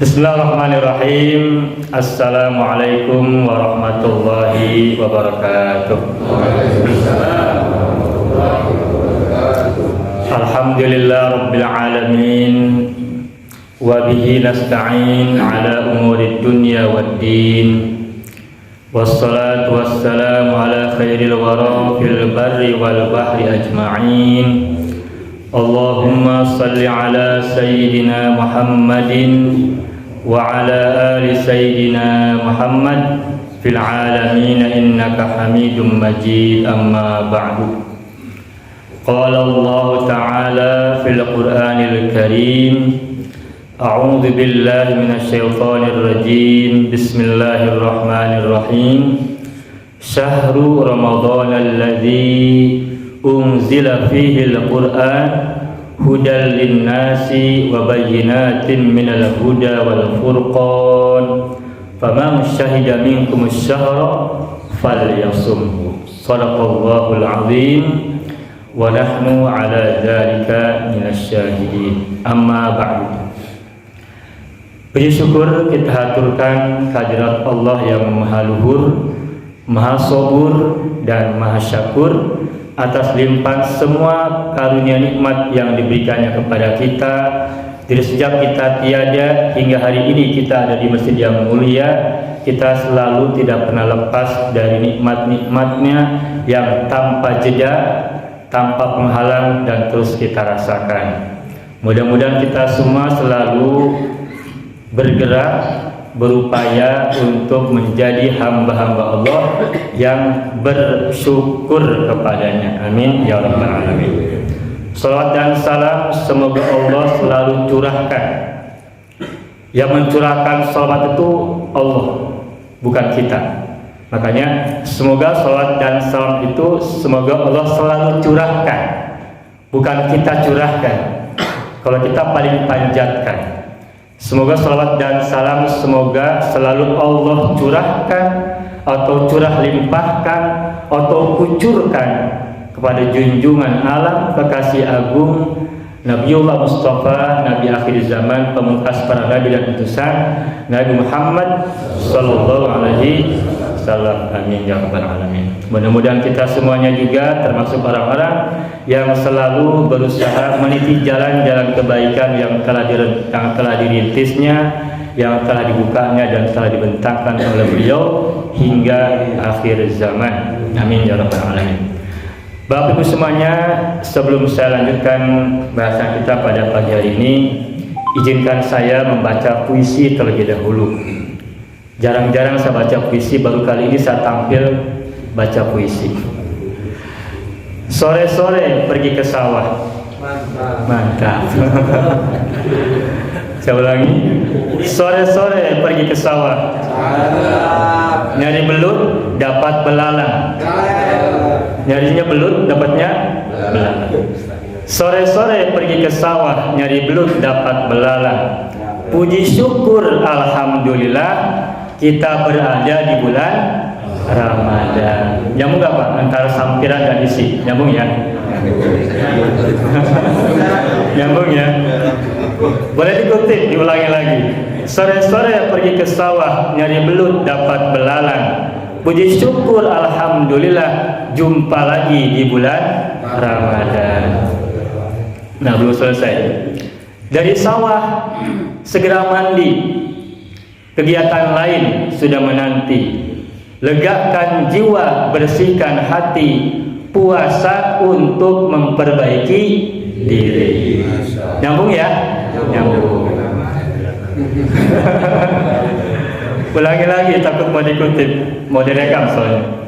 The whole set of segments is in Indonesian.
Bismillahirrahmanirrahim. Assalamualaikum warahmatullahi wabarakatuh. Alhamdulillah rabbil alamin. Wa bihi nasta'in ala umuri dunya waddin. Wassalatu wassalamu ala khairil wara fil barri wal bahri ajma'in. Allahumma salli ala sayyidina Muhammadin wa ala ali sayyidina Muhammad fil alamin innaka hamidum majid, amma ba'du. Qala Allah ta'ala fil Qur'anil Karim, a'udzu billahi minasy syaithanir rajim. Bismillahirrahmanirrahim. Syahrul Ramadhanal ladzi unzila fihi al-Qur'an hudan lin-nasi wa bayyinatin minal huda wal furqan faman syahida minkum asy-syahra falyasumhu. Shadaqallahul azim wa nahnu ala dzalika minasy syahidin. Amma ba'du. Puji syukur kita haturkan kehadirat Allah yang Maha Luhur, Maha Sabur dan Maha Syakur atas limpahan semua karunia nikmat yang diberikannya kepada kita dari sejak kita tiada hingga hari ini kita ada di masjid yang mulia. Kita selalu tidak pernah lepas dari nikmat-nikmatnya yang tanpa jeda, tanpa penghalang, dan terus kita rasakan. Mudah-mudahan kita semua selalu bergerak, berupaya untuk menjadi hamba-hamba Allah yang bersyukur kepadanya. Amin ya rabbal alamin. Salawat dan salam semoga Allah selalu curahkan. Yang mencurahkan salawat itu Allah, bukan kita. Makanya semoga salawat dan salam itu semoga Allah selalu curahkan, bukan kita curahkan. Kalau kita paling panjatkan. Semoga salawat dan salam semoga selalu Allah curahkan atau curah limpahkan atau kucurkan kepada junjungan alam kekasih agung Nabiullah Mustafa, Nabi akhir zaman, pemungkas para nabi dan utusan, Nabi Muhammad sallallahu alaihi wasallam. Amin ya rabbal alamin. Mudah-mudahan kita semuanya juga termasuk orang-orang yang selalu berusaha meniti jalan-jalan kebaikan yang telah dirintisnya, yang telah dibukanya dan telah dibentangkan oleh beliau hingga akhir zaman. Amin ya rabbal alamin. Bapak Ibu semuanya, sebelum saya lanjutkan bahasan kita pada pagi hari ini, izinkan saya membaca puisi terlebih dahulu. Jarang-jarang saya baca puisi, baru kali ini saya tampil baca puisi. Sore-sore pergi ke sawah. Mantap. Saya ulangi. Sore-sore pergi ke sawah. Nyari belut dapat belalang. Nyarinya belut dapatnya belalang. Sore-sore pergi ke sawah, nyari belut dapat belalang. Puji syukur alhamdulillah kita berada di bulan Ramadan. Nyambung gak Pak antara sampiran dan isi? Nyambung ya? Nyambung ya? Boleh dikutip, diulangi lagi. Sore-sore pergi ke sawah, nyari belut dapat belalang. Puji syukur alhamdulillah jumpa lagi di bulan Ramadan. Nah, belum selesai. Dari sawah segera mandi. Kegiatan lain sudah menanti. Legakan jiwa, bersihkan hati. Puasa untuk memperbaiki diri. Nyambung ya? Nyambung. Ulangi lagi, takut mau dikutip, mau direkam soalnya.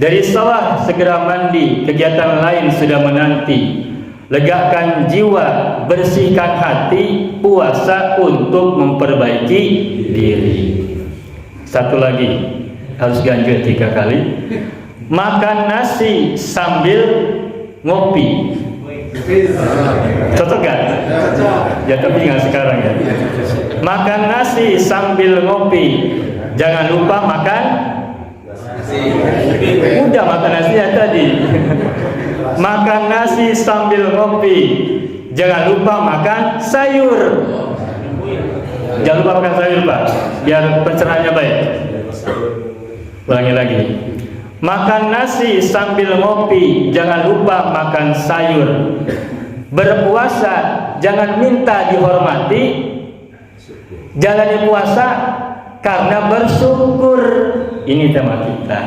Dari sawah segera mandi, kegiatan lain sudah menanti. Legakan jiwa, bersihkan hati, puasa untuk memperbaiki diri. Satu lagi, harus ganjil 3 kali. Makan nasi sambil ngopi. Cocok gak? Ya tapi nggak sekarang ya. Makan nasi sambil ngopi. Jangan lupa makan nasi. Udah makan nasi ya tadi. Makan nasi sambil ngopi. Jangan lupa makan sayur. Jangan lupa makan sayur Pak, biar pencernaannya baik. Ulangi lagi. Makan nasi sambil ngopi, jangan lupa makan sayur. Berpuasa jangan minta dihormati, jalani puasa karena bersyukur. Ini tema kita.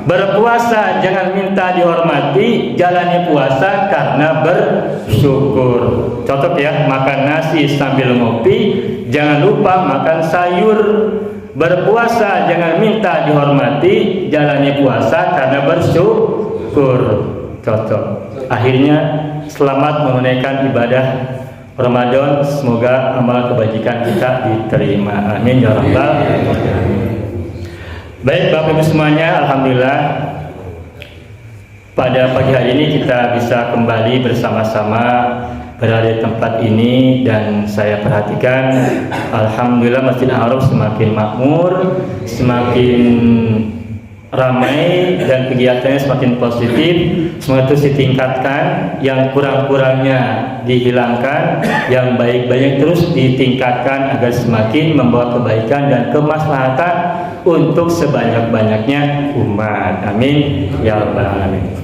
Berpuasa jangan minta dihormati, jalani puasa karena bersyukur. Contoh ya, makan nasi sambil ngopi, jangan lupa makan sayur. Berpuasa jangan minta dihormati, jalani puasa karena bersyukur. Cocok. Akhirnya selamat menunaikan ibadah Ramadan. Semoga amal kebajikan kita diterima. Amin ya rabbal alamin. Baik Bapak Ibu semuanya, alhamdulillah pada pagi hari ini kita bisa kembali bersama-sama berada di tempat ini, dan saya perhatikan alhamdulillah Masjid Al-Haram semakin makmur, semakin ramai, dan kegiatannya semakin positif. Semoga terus ditingkatkan, yang kurang-kurangnya dihilangkan, yang baik-baiknya terus ditingkatkan agar semakin membawa kebaikan dan kemaslahatan untuk sebanyak-banyaknya umat. Amin ya rabbal alamin.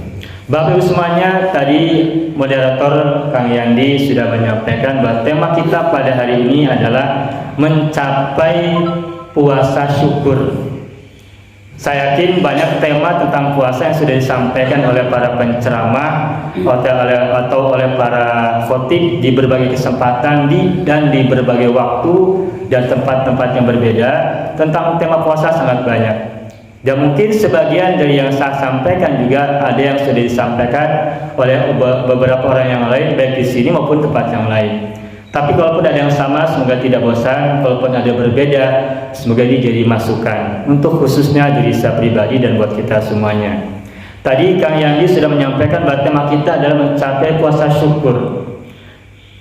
Bapak Ibu semuanya, tadi moderator Kang Yandi sudah menyampaikan bahwa tema kita pada hari ini adalah mencapai puasa syukur. Saya yakin banyak tema tentang puasa yang sudah disampaikan oleh para penceramah atau oleh para khotib di berbagai kesempatan dan di berbagai waktu dan tempat-tempat yang berbeda. Tentang tema puasa sangat banyak. Dan mungkin sebagian dari yang saya sampaikan juga ada yang sudah disampaikan oleh beberapa orang yang lain, baik di sini maupun tempat yang lain. Tapi kalaupun ada yang sama, semoga tidak bosan. Kalaupun ada berbeda, semoga ini jadi masukan untuk khususnya diri saya pribadi dan buat kita semuanya. Tadi Kang Yandi sudah menyampaikan bahwa tema kita adalah mencapai puasa syukur.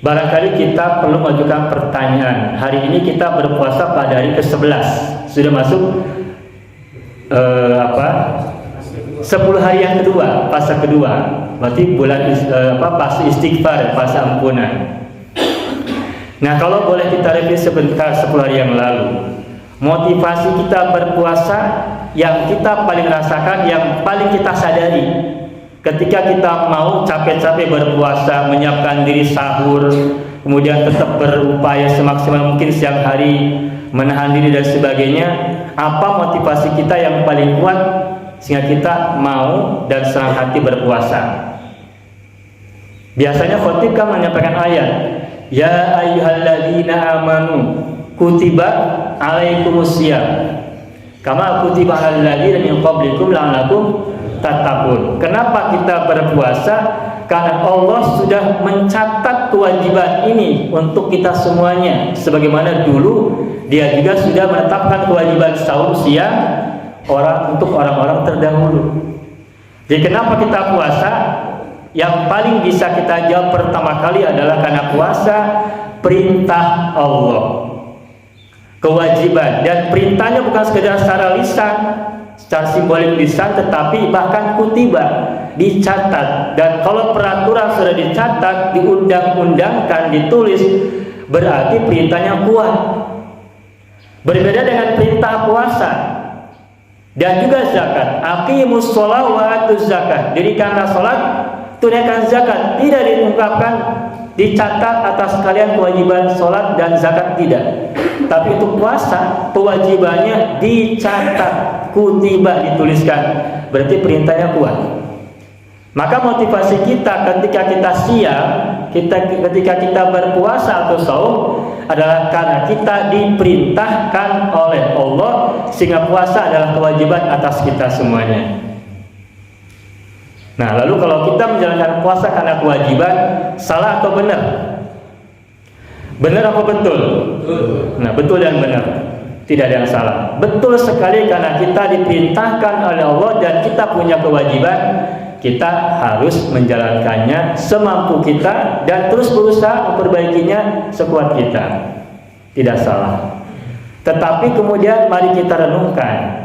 Barangkali kita perlu mengajukan pertanyaan. Hari ini kita berpuasa pada hari ke-11. Sudah masuk 10 hari yang kedua, fase kedua. Berarti bulan fase istighfar, fase ampunan. Nah, kalau boleh kita review sebentar 10 hari yang lalu. Motivasi kita berpuasa yang kita paling rasakan, yang paling kita sadari ketika kita mau capek-capek berpuasa, menyiapkan diri sahur, kemudian tetap berupaya semaksimal mungkin siang hari, menahan diri dan sebagainya. Apa motivasi kita yang paling kuat sehingga kita mau dan senang hati berpuasa? Biasanya khotib kan menyampaikan ayat, ya ayyuhalladzina amanu kutiba alaikumusiyam kama kutiba alal ladzina min qablikum la'allakum tattaqun. Kenapa kita berpuasa? Karena Allah sudah mencatat kewajiban ini untuk kita semuanya, sebagaimana dulu Dia juga sudah menetapkan kewajiban saum siang untuk orang-orang terdahulu. Jadi kenapa kita puasa? Yang paling bisa kita jawab pertama kali adalah karena puasa perintah Allah, kewajiban, dan perintahnya bukan sekedar secara lisan, secara simbolik lisan, tetapi bahkan kutiba, dicatat. Dan kalau peraturan sudah dicatat, diundang-undangkan, ditulis, berarti perintahnya kuat. Berbeda dengan perintah puasa dan juga zakat. Aqimus shalah wa atuz zakat. Dirikanlah salat, tunaikan zakat. Tidak diungkapkan, dicatat atas kalian kewajiban salat dan zakat, tidak. Tapi untuk puasa, kewajibannya dicatat, kutiba, dituliskan. Berarti perintahnya kuat. Maka motivasi kita ketika kita siap, ketika kita berpuasa atau saum adalah karena kita diperintahkan oleh Allah, sehingga puasa adalah kewajiban atas kita semuanya. Nah, lalu kalau kita menjalankan puasa karena kewajiban, salah atau benar? Benar apa betul? Nah, betul dan benar. Tidak ada yang salah. Betul sekali, karena kita diperintahkan oleh Allah dan kita punya kewajiban. Kita harus menjalankannya semampu kita dan terus berusaha memperbaikinya sekuat kita. Tidak salah. Tetapi kemudian mari kita renungkan,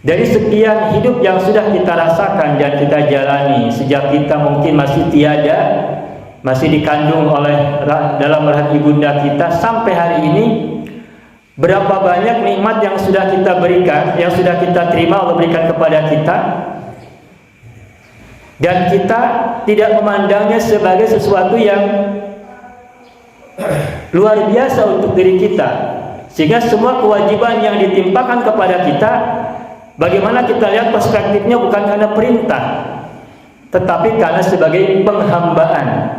dari sekian hidup yang sudah kita rasakan dan kita jalani sejak kita mungkin masih tiada, masih dikandung oleh dalam rahim ibunda kita sampai hari ini, berapa banyak nikmat yang sudah kita berikan, yang sudah kita terima Allah berikan kepada kita, dan kita tidak memandangnya sebagai sesuatu yang luar biasa untuk diri kita, sehingga semua kewajiban yang ditimpakan kepada kita, bagaimana kita lihat perspektifnya bukan karena perintah, tetapi karena sebagai penghambaan.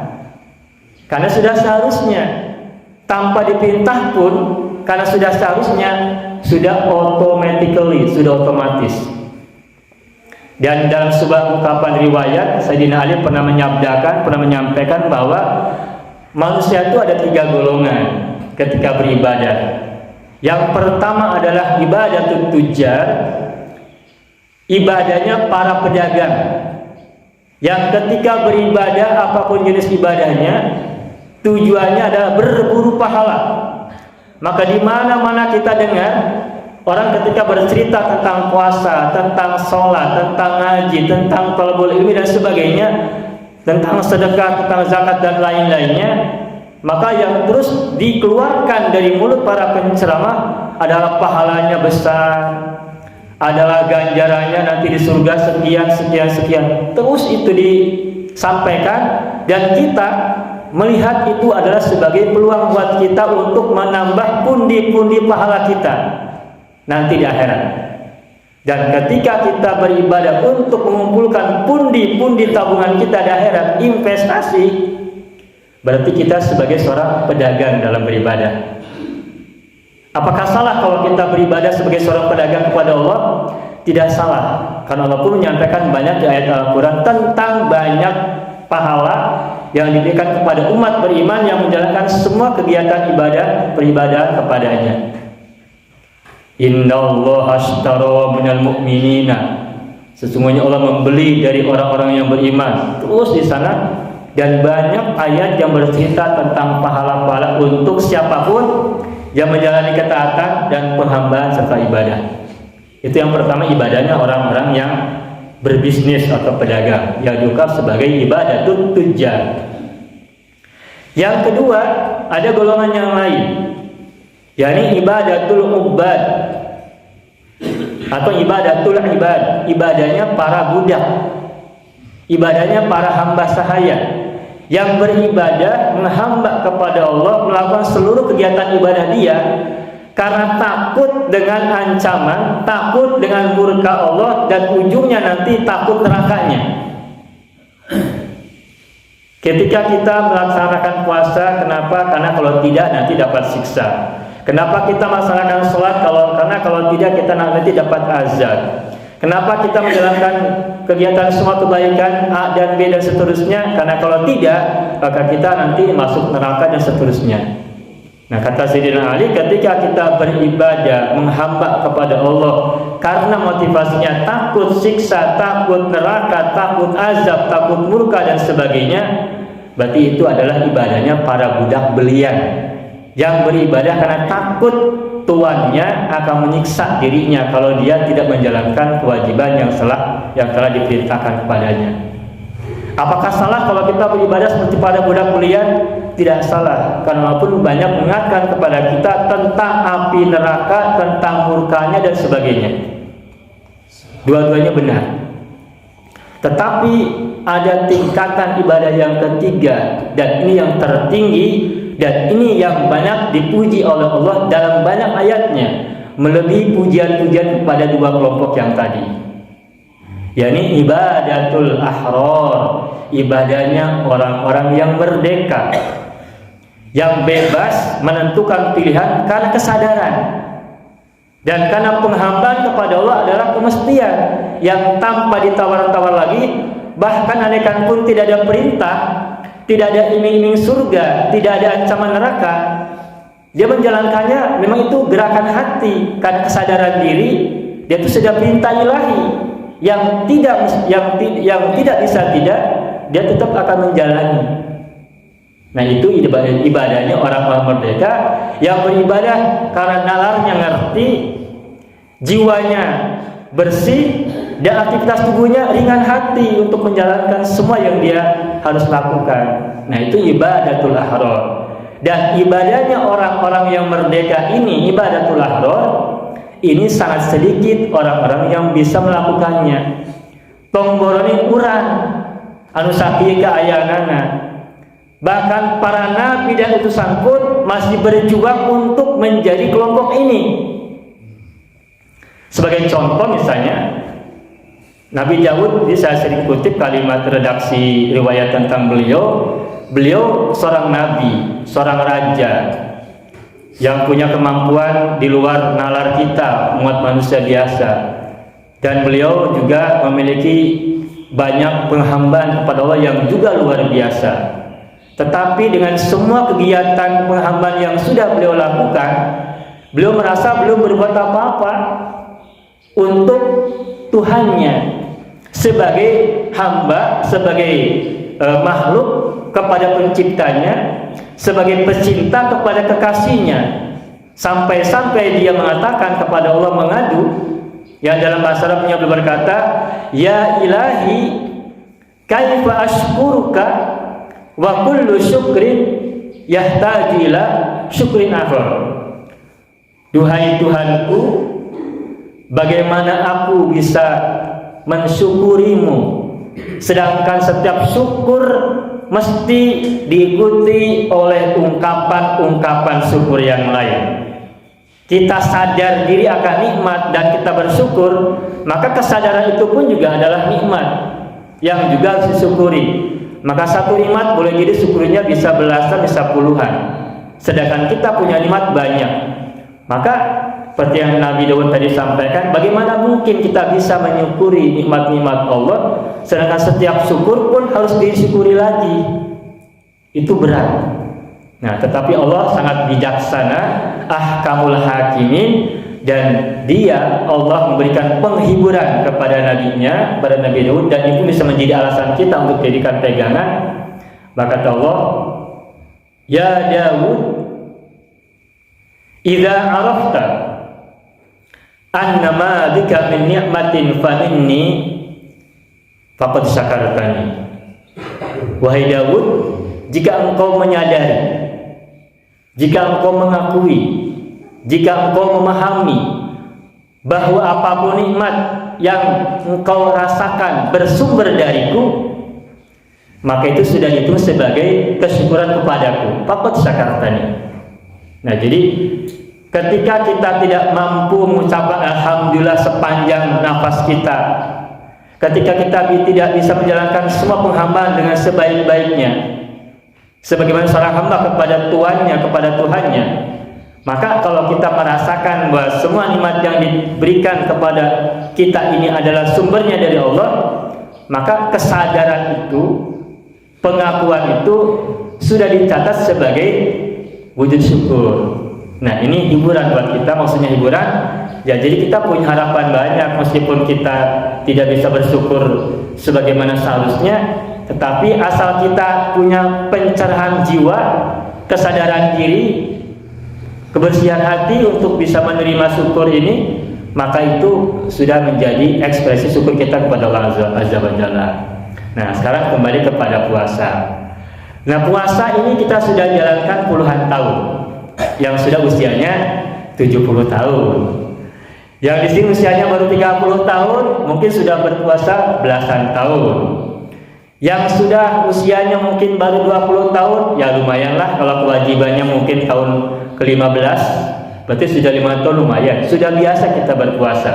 Karena sudah seharusnya, tanpa diperintah pun, karena sudah seharusnya, sudah automatically, sudah otomatis. Dan dalam sebuah ungkapan riwayat, Sayyidina Ali pernah menyampaikan bahwa manusia itu ada 3 golongan ketika beribadah. Yang pertama adalah ibadatut tujar, ibadahnya para pedagang, yang ketika beribadah apapun jenis ibadahnya, tujuannya adalah berburu pahala. Maka di mana-mana kita dengar orang ketika bercerita tentang puasa, tentang sholat, tentang ngaji, tentang thalabul ilmi dan sebagainya, tentang sedekah, tentang zakat dan lain-lainnya, maka yang terus dikeluarkan dari mulut para penceramah adalah pahalanya besar, adalah ganjarannya nanti di surga sekian. Terus itu disampaikan, dan kita melihat itu adalah sebagai peluang buat kita untuk menambah pundi-pundi pahala kita nanti di akhirat. Dan ketika kita beribadah untuk mengumpulkan pundi-pundi tabungan kita di akhirat, investasi, berarti kita sebagai seorang pedagang dalam beribadah. Apakah salah kalau kita beribadah sebagai seorang pedagang kepada Allah? Tidak salah, karena Allah pun menyampaikan banyak di ayat Al-Quran tentang banyak pahala yang diberikan kepada umat beriman yang menjalankan semua kegiatan ibadah peribadahan kepadanya. Innallaha ashtara minal mu'minina, sesungguhnya Allah membeli dari orang-orang yang beriman. Terus di sana, dan banyak ayat yang bercerita tentang pahala-pahala untuk siapapun yang menjalani ketaatan dan penghambaan serta ibadah. Itu yang pertama, ibadahnya orang-orang yang berbisnis atau pedagang, yang diungkap sebagai ibadatut tujar. Yang kedua, ada golongan yang lain, yakni ibadatul ubad atau ibadatul ibad, ibadahnya para budak, ibadahnya para hamba sahaya yang beribadah menghamba kepada Allah, melakukan seluruh kegiatan ibadah dia karena takut dengan ancaman, takut dengan murka Allah, dan ujungnya nanti takut nerakanya. Ketika kita melaksanakan puasa, kenapa? Karena kalau tidak nanti dapat siksa. Kenapa kita melaksanakan sholat? Karena kalau tidak kita nanti dapat azab. Kenapa kita menjalankan kegiatan semua kebaikan A dan B dan seterusnya? Karena kalau tidak, maka kita nanti masuk neraka dan seterusnya. Nah, kata Sayyidina Ali, ketika kita beribadah menghamba kepada Allah karena motivasinya takut siksa, takut neraka, takut azab, takut murka dan sebagainya, berarti itu adalah ibadahnya para budak belian yang beribadah karena takut tuannya akan menyiksa dirinya kalau dia tidak menjalankan kewajiban yang telah diperintahkan kepadanya. Apakah salah kalau kita beribadah seperti pada budak belian? Tidak salah, karena walaupun banyak mengingatkan kepada kita tentang api neraka, tentang murkanya dan sebagainya. Dua-duanya benar. Tetapi ada tingkatan ibadah yang ketiga, dan ini yang tertinggi, dan ini yang banyak dipuji oleh Allah dalam banyak ayatnya, melebihi pujian-pujian kepada dua kelompok yang tadi, yakni ibadatul ahrar, ibadahnya orang-orang yang merdeka, yang bebas menentukan pilihan karena kesadaran dan karena penghambaan kepada Allah adalah kemestian yang tanpa ditawar-tawar lagi. Bahkan andaikan pun tidak ada perintah, tidak ada iming-iming surga, tidak ada ancaman neraka, dia menjalankannya memang itu gerakan hati karena kesadaran diri. Dia itu sudah perintah ilahi yang tidak bisa tidak, dia tetap akan menjalani. Nah, itu ibadahnya orang-orang merdeka yang beribadah karena nalarnya ngerti, jiwanya bersih, dan aktivitas tubuhnya ringan hati untuk menjalankan semua yang dia harus lakukan. Nah, itu ibadatul ahrar. Dan ibadahnya orang-orang yang merdeka ini, ibadatul ahrar, ini sangat sedikit orang-orang yang bisa melakukannya. Tongboroni kurang anu sakieu kaayanana. Bahkan para nabi dan utusan pun masih berjuang untuk menjadi kelompok ini. Sebagai contoh misalnya Nabi Daud, saya sering kutip kalimat redaksi riwayat tentang beliau. Beliau seorang nabi, seorang raja yang punya kemampuan di luar nalar kita, umat manusia biasa. Dan beliau juga memiliki banyak penghambaan kepada Allah yang juga luar biasa. Tetapi dengan semua kegiatan penghambaan yang sudah beliau lakukan, beliau merasa belum berbuat apa-apa untuk Tuhannya. Sebagai hamba, sebagai makhluk kepada penciptanya, sebagai pecinta kepada kekasihnya, sampai-sampai dia mengatakan kepada Allah, mengadu, yang dalam bahasa Arabnya berkata, ya ilahi kaifa ashkuruka wa kullu syukrin yahtaju ila syukrin akhar. Duhai Tuhanku, bagaimana aku bisa mensyukurimu, sedangkan setiap syukur mesti diikuti oleh ungkapan-ungkapan syukur yang lain. Kita sadar diri akan nikmat dan kita bersyukur, maka kesadaran itu pun juga adalah nikmat yang juga harus disyukuri. Maka satu nikmat boleh jadi syukurnya bisa belasan, bisa puluhan, sedangkan kita punya nikmat banyak. Maka seperti yang Nabi Daud tadi sampaikan, bagaimana mungkin kita bisa menyukuri nikmat-nikmat Allah, sedangkan setiap syukur pun harus disyukuri lagi. Itu berat. Nah, tetapi Allah sangat bijaksana, ahkamul hakimin, dan dia, Allah memberikan penghiburan kepada nabinya, kepada Nabi Daud, dan itu bisa menjadi alasan kita untuk jadikan pegangan. Maka kata Allah, ya Daud, idza arafta annama bika min ni'matin fa minni faqad syakartani. Wahai Daud, jika engkau menyadari, jika engkau mengakui, jika engkau memahami bahwa apapun nikmat yang engkau rasakan bersumber dariku, maka itu sudah dihitung sebagai kesyukuran kepadaku. Faqad syakartani. Nah, jadi ketika kita tidak mampu mengucapkan alhamdulillah sepanjang nafas kita, ketika kita tidak bisa menjalankan semua penghambaan dengan sebaik-baiknya, sebagaimana seorang hamba kepada tuannya, kepada Tuhannya, maka kalau kita merasakan bahwa semua nikmat yang diberikan kepada kita ini adalah sumbernya dari Allah, maka kesadaran itu, pengakuan itu sudah dicatat sebagai wujud syukur. Nah, ini hiburan buat kita, maksudnya hiburan. Ya, jadi kita punya harapan banyak meskipun kita tidak bisa bersyukur sebagaimana seharusnya, tetapi asal kita punya pencerahan jiwa, kesadaran diri, kebersihan hati untuk bisa menerima syukur ini, maka itu sudah menjadi ekspresi syukur kita kepada Allah Azza wa Jalla. Nah, sekarang kembali kepada puasa. Nah, puasa ini kita sudah jalankan puluhan tahun. Yang sudah usianya 70 tahun. Yang di sini usianya baru 30 tahun, mungkin sudah berpuasa belasan tahun. Yang sudah usianya mungkin baru 20 tahun, ya lumayanlah, kalau kewajibannya mungkin tahun ke-15, berarti sudah 5 tahun lumayan, sudah biasa kita berpuasa.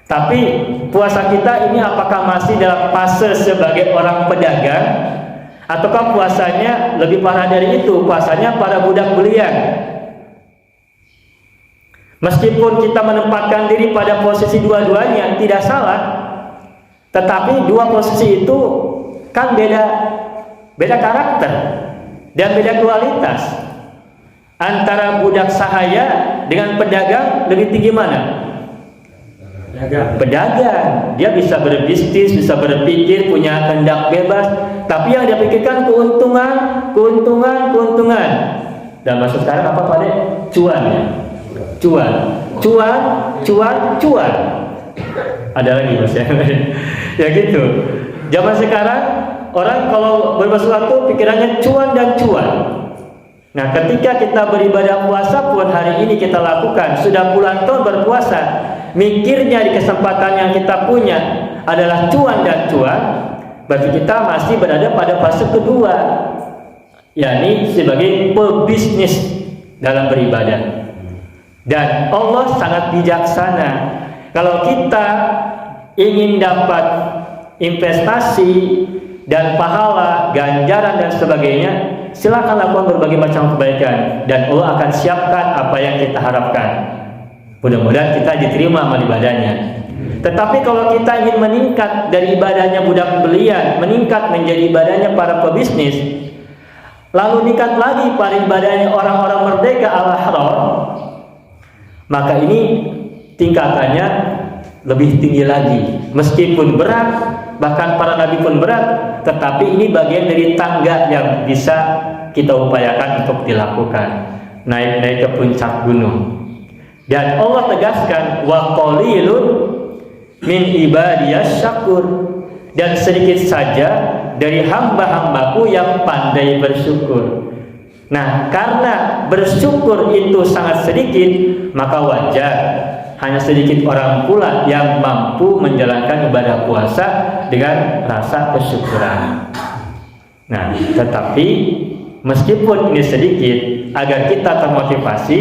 Tapi puasa kita ini apakah masih dalam fase sebagai orang pedagang, ataukah puasanya lebih parah dari itu, puasanya para budak belian? Meskipun kita menempatkan diri pada posisi dua-duanya tidak salah, tetapi dua posisi itu kan beda karakter dan beda kualitas. Antara budak sahaya dengan pedagang, lebih tinggi mana? Pedagang. Dia bisa berbisnis, bisa berpikir, punya kehendak bebas, tapi yang dia pikirkan keuntungan. Dan maksud sekarang apa, Pak De? Cuan ya. Cuan. Ada lagi Mas ya. Ya gitu. Zaman sekarang orang kalau berbuat sesuatu pikirannya cuan dan cuan. Nah, ketika kita beribadah puasa pun hari ini kita lakukan, sudah puluhan tahun berpuasa, mikirnya di kesempatan yang kita punya adalah cuan dan cuan, berarti kita masih berada pada fase kedua, yakni sebagai pebisnis dalam beribadah. Dan Allah sangat bijaksana. Kalau kita ingin dapat investasi dan pahala, ganjaran dan sebagainya, silakan lakukan berbagai macam kebaikan dan Allah akan siapkan apa yang kita harapkan. Mudah-mudahan kita diterima amal ibadahnya. Tetapi kalau kita ingin meningkat dari ibadahnya budak belian, meningkat menjadi ibadahnya para pebisnis, lalu meningkat lagi pada ibadahnya orang-orang merdeka al-ahrar, maka ini tingkatannya lebih tinggi lagi. Meskipun berat, bahkan para nabi pun berat, tetapi ini bagian dari tangga yang bisa kita upayakan untuk dilakukan, naik ke puncak gunung. Dan Allah tegaskan, wa qalilun min ibadiyas syakur, dan sedikit saja dari hamba-hambaku yang pandai bersyukur. Nah, karena bersyukur itu sangat sedikit, maka wajar hanya sedikit orang pula yang mampu menjalankan ibadah puasa dengan rasa kesyukuran. Nah, tetapi meskipun ini sedikit, agar kita termotivasi,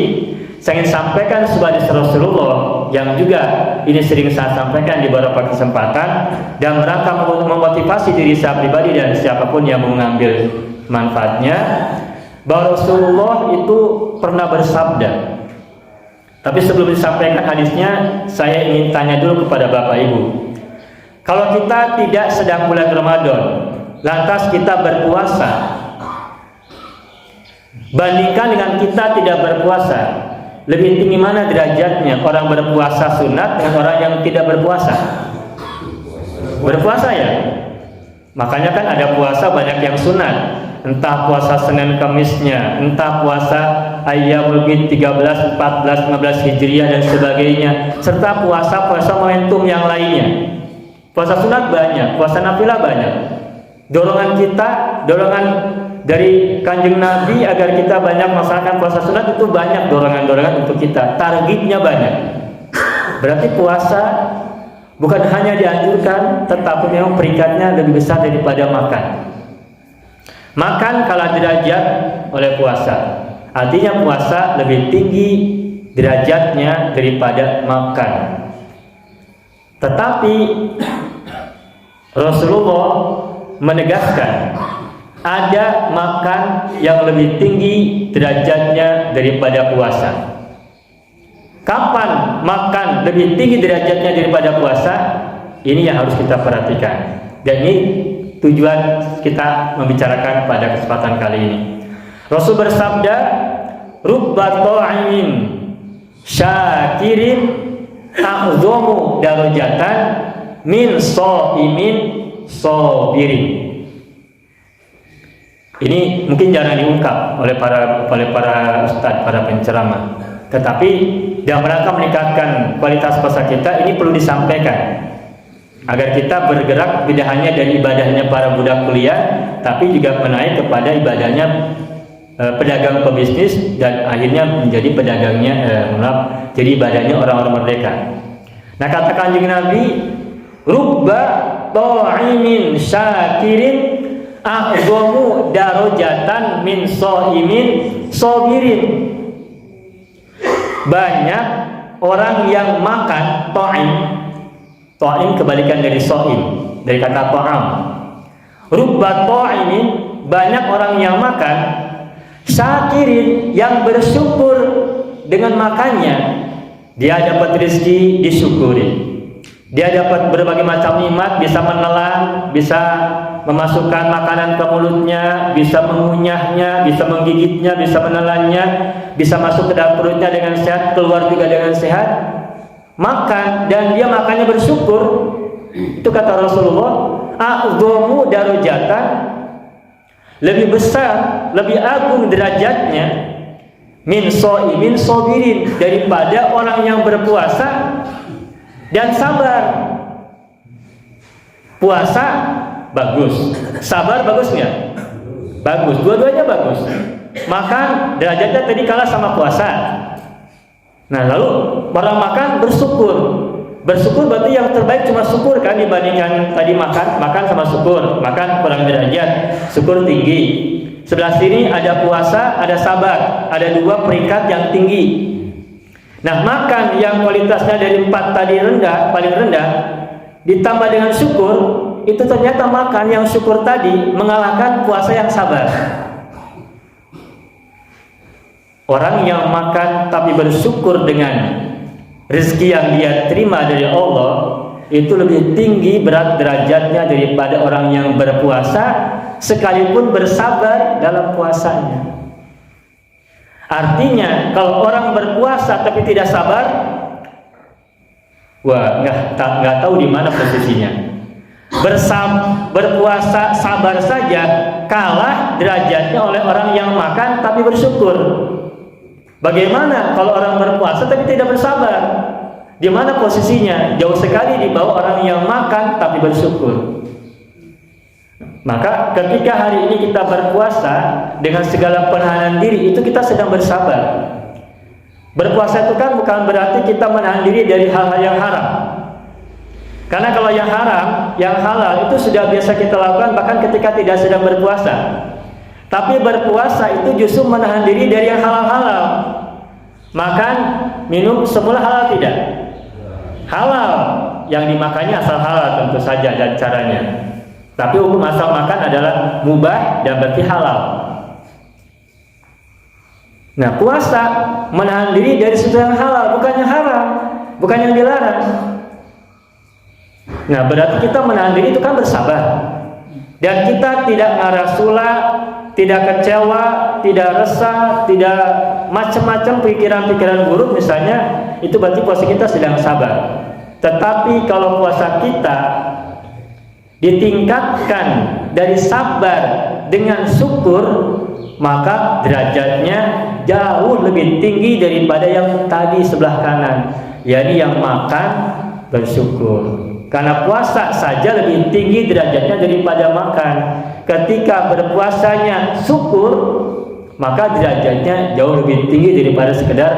saya ingin sampaikan sebagai Rasulullah yang juga ini sering saya sampaikan di beberapa kesempatan dan merangka memotivasi diri saya pribadi dan siapapun yang mengambil manfaatnya, bahwa Rasulullah itu pernah bersabda. Tapi sebelum disampaikan hadisnya, saya ingin tanya dulu kepada Bapak Ibu. Kalau kita tidak sedang bulan Ramadan, lantas kita berpuasa, bandingkan dengan kita tidak berpuasa, lebih tinggi mana derajatnya orang berpuasa sunat dengan orang yang tidak berpuasa? Berpuasa ya? Makanya kan ada puasa banyak yang sunat. Entah puasa Senin Kamisnya, entah puasa Ayyamul Bid 13, 14, 15 Hijriah dan sebagainya, serta puasa-puasa momentum yang lainnya. Puasa sunat banyak, puasa nafilah banyak. Dorongan kita, dorongan dari Kanjeng Nabi agar kita banyak melaksanakan puasa sunat itu banyak, dorongan-dorongan untuk kita. Targetnya banyak. Berarti puasa bukan hanya dianjurkan, tetapi memang peringkatnya lebih besar daripada makan. Makan kalah derajat oleh puasa. Artinya puasa lebih tinggi derajatnya daripada makan. Tetapi Rasulullah menegaskan ada makan yang lebih tinggi derajatnya daripada puasa. Kapan makan lebih tinggi derajatnya daripada puasa? Ini yang harus kita perhatikan. Dan ini tujuan kita membicarakan pada kesempatan kali ini. Rasul bersabda, rubba ta'imin syakirin a'dhamu darajatan min shaimin sabirin. Ini mungkin jarang diungkap oleh para ustadz, para penceramah. Tetapi dalam rangka meningkatkan kualitas puasa kita, ini perlu disampaikan agar kita bergerak tidak hanya dari ibadahnya para budak kuliah, tapi juga menaik kepada ibadahnya pedagang pebisnis dan akhirnya menjadi pedagangnya jadi ibadahnya orang-orang merdeka. Nah, kata Kanjeng Nabi, rubba ta'imin syakirin a'dhamu darajatan min shaimin sabirin. Banyak orang yang makan ta'im. Ta'im kebalikan dari shaim, dari kata ta'am. Rubba ta'imin, banyak orang yang makan, syakirin, yang bersyukur dengan makannya. Dia dapat rezeki, disyukuri. Dia dapat berbagai macam nikmat, bisa menelan, bisa memasukkan makanan ke mulutnya, bisa mengunyahnya, bisa menggigitnya, bisa menelannya, bisa masuk ke dalam perutnya dengan sehat, keluar juga dengan sehat. Makan dan dia makannya bersyukur. Itu kata Rasulullah, a'dhamu darajatan, lebih besar, lebih agung derajatnya min shaimin sabirin, daripada orang yang berpuasa dan sabar. Puasa bagus, Sabar bagus nggak? Bagus, dua-duanya bagus. Makan derajatnya tadi kalah sama puasa. Nah lalu orang makan bersyukur. Bersyukur berarti yang terbaik cuma syukur kan, dibandingkan tadi makan sama syukur. Makan kurang derajat, syukur tinggi. Sebelah sini ada puasa, ada sabar, ada dua peringkat yang tinggi. Nah makan yang kualitasnya dari 4 tadi paling rendah, ditambah dengan syukur, itu ternyata makan yang syukur tadi mengalahkan puasa yang sabar. Orang yang makan tapi bersyukur dengan rezeki yang dia terima dari Allah, itu lebih tinggi berat derajatnya daripada orang yang berpuasa sekalipun bersabar dalam puasanya. Artinya kalau orang berpuasa tapi tidak sabar, wah nggak tahu di mana posisinya. Berpuasa sabar saja kalah derajatnya oleh orang yang makan tapi bersyukur. Bagaimana kalau orang berpuasa tapi tidak bersabar? Di mana posisinya? Jauh sekali di bawah orang yang makan tapi bersyukur. Maka ketika hari ini kita berpuasa dengan segala penahanan diri, itu kita sedang bersabar. Berpuasa itu kan bukan berarti kita menahan diri dari hal-hal yang haram. Karena kalau yang haram, yang halal itu sudah biasa kita lakukan bahkan ketika tidak sedang berpuasa. Tapi berpuasa itu justru menahan diri dari yang halal-halal. Makan, minum semula halal tidak? Halal. Yang dimakannya asal halal tentu saja dan caranya. Tapi hukum asal makan adalah mubah dan berarti halal. Nah, puasa menahan diri dari sesuatu yang halal, bukan yang haram, bukan yang dilarang. Nah, berarti kita menahan diri itu kan bersabar. Dan kita tidak marah sula, tidak kecewa, tidak resah, tidak macam-macam pikiran-pikiran buruk misalnya, itu berarti puasa kita sedang sabar. Tetapi kalau puasa kita ditingkatkan dari sabar dengan syukur, maka derajatnya jauh lebih tinggi daripada yang tadi sebelah kanan, yakni yang makan bersyukur. Karena puasa saja lebih tinggi derajatnya daripada makan. Ketika berpuasanya syukur, maka derajatnya jauh lebih tinggi daripada sekedar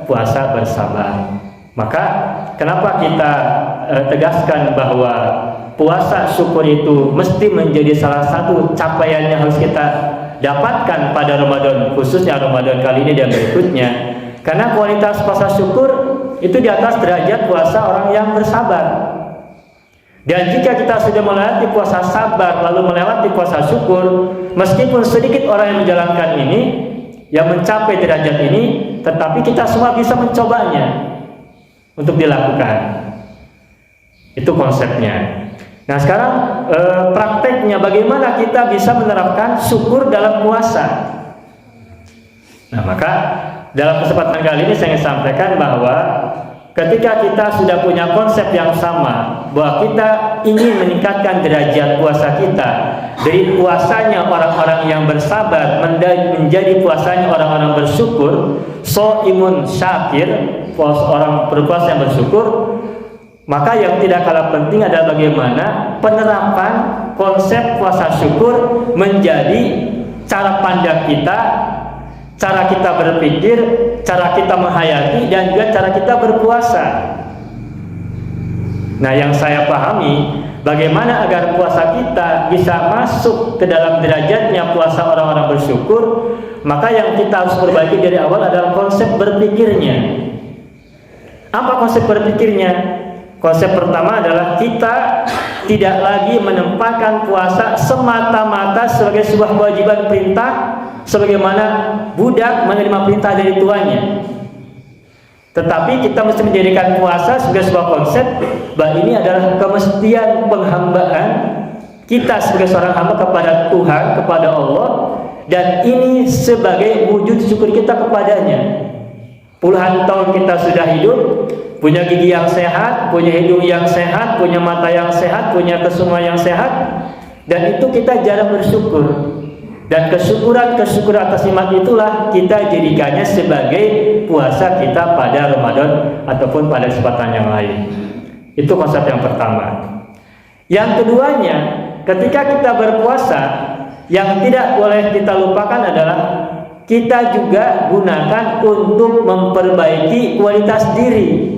puasa bersabar. Maka kenapa kita tegaskan bahwa puasa syukur itu mesti menjadi salah satu capaian yang harus kita dapatkan pada Ramadan, khususnya Ramadan kali ini dan berikutnya. Karena kualitas puasa syukur itu di atas derajat puasa orang yang bersabar. Dan jika kita sudah melewati puasa sabar lalu melewati puasa syukur, meskipun sedikit orang yang menjalankan ini, yang mencapai derajat ini, tetapi kita semua bisa mencobanya untuk dilakukan. Itu konsepnya. Nah sekarang prakteknya bagaimana kita bisa menerapkan syukur dalam puasa. Nah maka dalam kesempatan kali ini saya ingin sampaikan bahwa ketika kita sudah punya konsep yang sama, bahwa kita ingin meningkatkan derajat puasa kita dari puasanya orang-orang yang bersabar menjadi puasanya orang-orang bersyukur, shaimun syakir, orang berpuasa yang bersyukur, maka yang tidak kalah penting adalah bagaimana penerapan konsep puasa syukur menjadi cara pandang kita, cara kita berpikir, cara kita menghayati, dan juga cara kita berpuasa. Nah, yang saya pahami, bagaimana agar puasa kita bisa masuk ke dalam derajatnya puasa orang-orang bersyukur, maka yang kita harus perbaiki dari awal adalah konsep berpikirnya. Apa konsep berpikirnya? Konsep pertama adalah kita tidak lagi menempatkan puasa semata-mata sebagai sebuah kewajiban perintah, sebagaimana budak menerima perintah dari tuannya. Tetapi kita mesti menjadikan puasa sebagai sebuah konsep bahwa ini adalah kemestian penghambaan kita sebagai seorang hamba kepada Tuhan, kepada Allah, dan ini sebagai wujud syukur kita kepadanya. Puluhan tahun kita sudah hidup, punya gigi yang sehat, punya hidung yang sehat, punya mata yang sehat, punya kesemua yang sehat, dan itu kita jarang bersyukur. Dan kesyukuran atas nikmat itulah kita jadikannya sebagai puasa kita pada Ramadan ataupun pada kesempatan yang lain. Itu konsep yang pertama. Yang keduanya, ketika kita berpuasa, yang tidak boleh kita lupakan adalah kita juga gunakan untuk memperbaiki kualitas diri.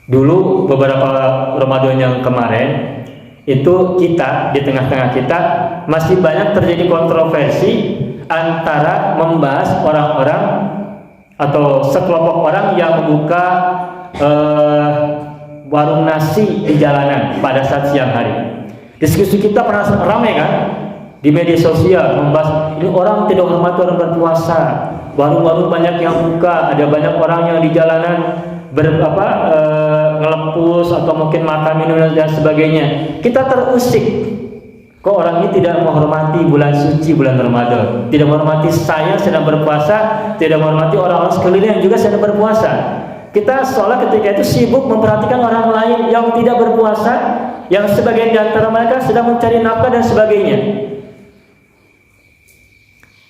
Dulu beberapa Ramadan yang kemarin itu kita di tengah-tengah kita masih banyak terjadi kontroversi antara membahas orang-orang atau sekelompok orang yang membuka warung nasi di jalanan pada saat siang hari. Diskusi kita pernah ramai kan di media sosial membahas ini orang tidak hormati orang berpuasa, warung-warung banyak yang buka, ada banyak orang yang di jalanan ngelepus atau mungkin makan minum dan sebagainya. Kita terusik, kok orang ini tidak menghormati bulan suci, bulan Ramadan, tidak menghormati saya sedang berpuasa, tidak menghormati orang-orang sekeliling yang juga sedang berpuasa. Kita seolah ketika itu sibuk memperhatikan orang lain yang tidak berpuasa, yang sebagian di antara mereka sedang mencari nafkah dan sebagainya.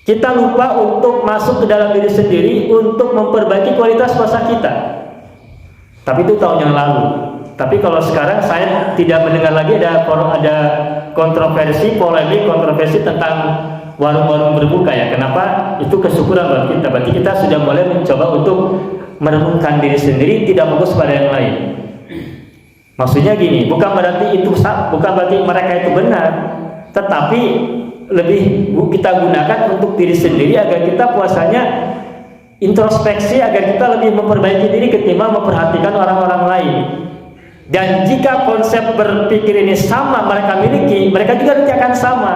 Kita lupa untuk masuk ke dalam diri sendiri untuk memperbaiki kualitas puasa kita. Tapi itu tahun yang lalu. Tapi kalau sekarang saya tidak mendengar lagi ada kontroversi, polemik, kontroversi tentang warung-warung berbuka ya. Kenapa? Itu kesyukuran buat kita. Berarti kita sudah mulai mencoba untuk merenungkan diri sendiri, tidak fokus pada yang lain. Maksudnya gini, bukan berarti mereka itu benar, tetapi lebih kita gunakan untuk diri sendiri agar kita puasanya introspeksi, agar kita lebih memperbaiki diri ketimbang memperhatikan orang-orang lain. Dan jika konsep berpikir ini sama mereka miliki, mereka juga nanti akan sama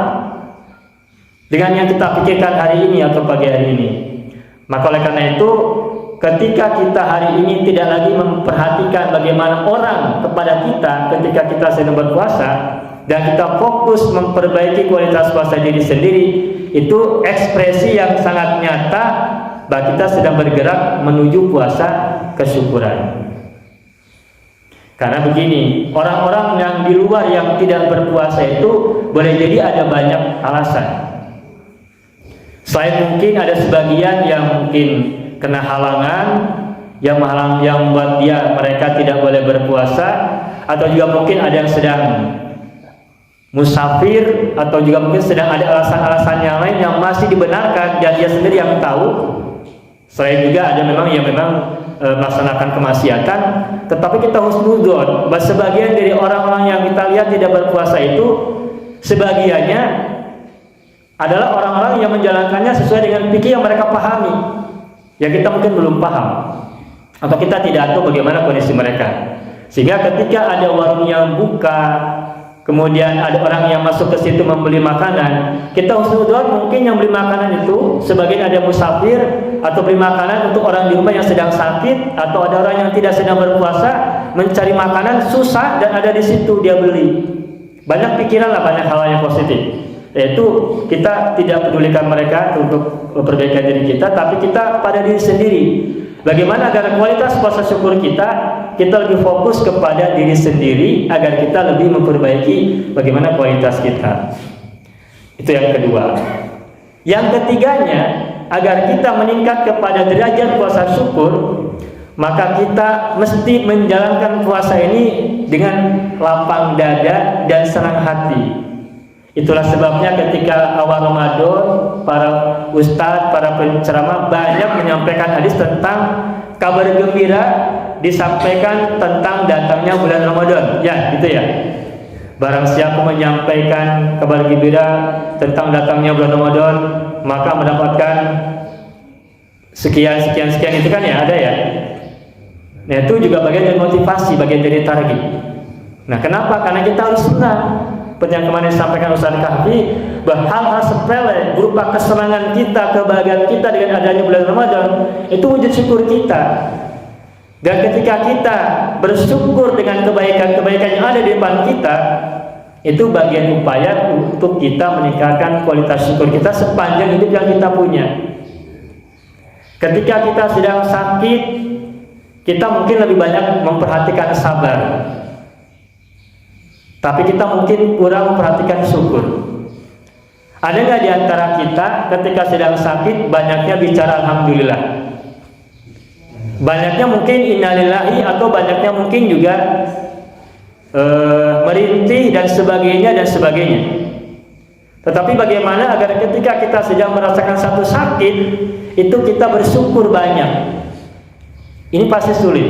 dengan yang kita pikirkan hari ini atau pagi hari ini. Maka oleh karena itu, ketika kita hari ini tidak lagi memperhatikan bagaimana orang kepada kita ketika kita sedang berpuasa, dan kita fokus memperbaiki kualitas puasa diri sendiri, itu ekspresi yang sangat nyata bahwa kita sedang bergerak menuju puasa kesyukuran. Karena begini, orang-orang yang di luar yang tidak berpuasa itu boleh jadi ada banyak alasan. Selain mungkin ada sebagian yang mungkin kena halangan, yang membuat mereka tidak boleh berpuasa, atau juga mungkin ada yang sedang musafir, atau juga mungkin sedang ada alasan-alasan yang lain yang masih dibenarkan dan dia sendiri yang tahu. Selain juga ada yang melaksanakan kemaksiatan, tetapi kita husnudzon bahwa sebagian dari orang-orang yang kita lihat tidak berpuasa itu sebagiannya adalah orang-orang yang menjalankannya sesuai dengan fikih yang mereka pahami, yang kita mungkin belum paham, atau kita tidak tahu bagaimana kondisi mereka. Sehingga ketika ada warung yang buka, kemudian ada orang yang masuk ke situ membeli makanan, kita husnudzon mungkin yang beli makanan itu sebagian ada musafir, atau beli makanan untuk orang di rumah yang sedang sakit, atau ada orang yang tidak sedang berpuasa mencari makanan susah dan ada di situ dia beli. Banyak pikiran lah, banyak hal yang positif. Yaitu kita tidak pedulikan mereka untuk perbaikan diri kita, tapi kita pada diri sendiri. Bagaimana agar kualitas puasa syukur kita lebih fokus kepada diri sendiri, agar kita lebih memperbaiki bagaimana kualitas kita. Itu yang kedua. Yang ketiganya, agar kita meningkat kepada derajat puasa syukur, maka kita mesti menjalankan puasa ini dengan lapang dada dan senang hati. Itulah sebabnya ketika awal Ramadan, para ustadz, para penceramah banyak menyampaikan hadis tentang kabar gembira, disampaikan tentang datangnya bulan Ramadan. Ya, gitu ya. Barang siapa menyampaikan kabar gembira tentang datangnya bulan Ramadan, maka mendapatkan sekian itu kan ya, ada ya. Nah, itu juga bagian dari motivasi, bagian dari target. Nah, kenapa? Karena kita harus senang. Seperti yang kemarin disampaikan Ustaz Kahfi, bahwa hal-hal sepele berupa kesenangan kita, kebahagiaan kita dengan adanya bulan Ramadan, itu wujud syukur kita. Dan ketika kita bersyukur dengan kebaikan-kebaikan yang ada di depan kita, itu bagian upaya untuk kita meningkatkan kualitas syukur kita sepanjang hidup yang kita punya. Ketika kita sedang sakit, kita mungkin lebih banyak memperhatikan sabar, tapi kita mungkin kurang memperhatikan syukur. Ada nggak di antara kita ketika sedang sakit banyaknya bicara alhamdulillah, banyaknya mungkin innalillahi, atau banyaknya mungkin juga merintih dan sebagainya dan sebagainya. Tetapi bagaimana agar ketika kita sedang merasakan satu sakit itu kita bersyukur banyak? Ini pasti sulit.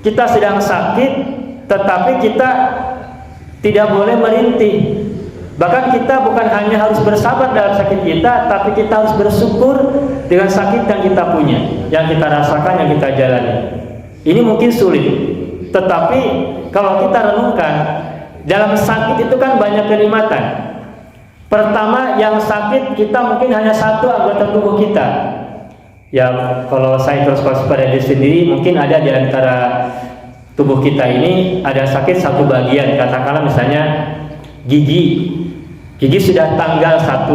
Kita sedang sakit tetapi kita tidak boleh merintih. Bahkan kita bukan hanya harus bersabar dalam sakit kita, tapi kita harus bersyukur dengan sakit yang kita punya, yang kita rasakan, yang kita jalani. Ini mungkin sulit, tetapi kalau kita renungkan, dalam sakit itu kan banyak kenikmatan. Pertama, yang sakit kita mungkin hanya satu anggota tubuh kita. Ya, kalau saya terus pada diri sendiri, mungkin ada di antara tubuh kita ini ada sakit satu bagian, katakanlah misalnya gigi. Gigi sudah tanggal 1,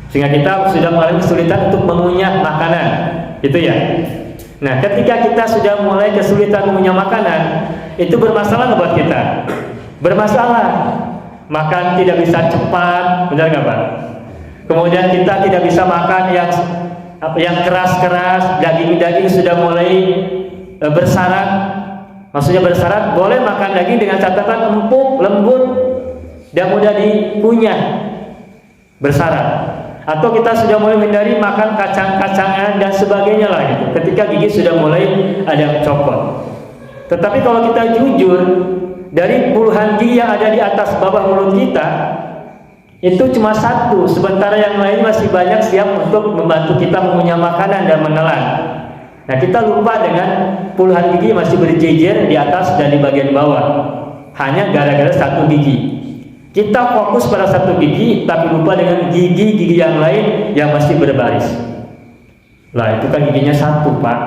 sehingga kita sudah mengalami kesulitan untuk mengunyah makanan, itu ya. Nah, ketika kita sudah mulai kesulitan mengunyah makanan, itu bermasalah buat kita. Bermasalah, makan tidak bisa cepat, benar nggak Pak? Kemudian kita tidak bisa makan yang keras-keras, daging-daging sudah mulai bersarat. Maksudnya bersarat, boleh makan daging dengan catatan empuk, lembut, dan mudah dikunyah, bersarat. Atau kita sudah mulai menghindari makan kacang-kacangan dan sebagainya lah gitu, ketika gigi sudah mulai ada copot. Tetapi kalau kita jujur, dari puluhan gigi yang ada di atas bawah mulut kita itu cuma satu, sementara yang lain masih banyak siap untuk membantu kita mengunyah makanan dan menelan. Nah, kita lupa dengan puluhan gigi masih berjejer di atas dan di bagian bawah, hanya gara-gara satu gigi. Kita fokus pada satu gigi, tapi lupa dengan gigi-gigi yang lain yang masih berbaris. Lah, itu kan giginya satu, Pak.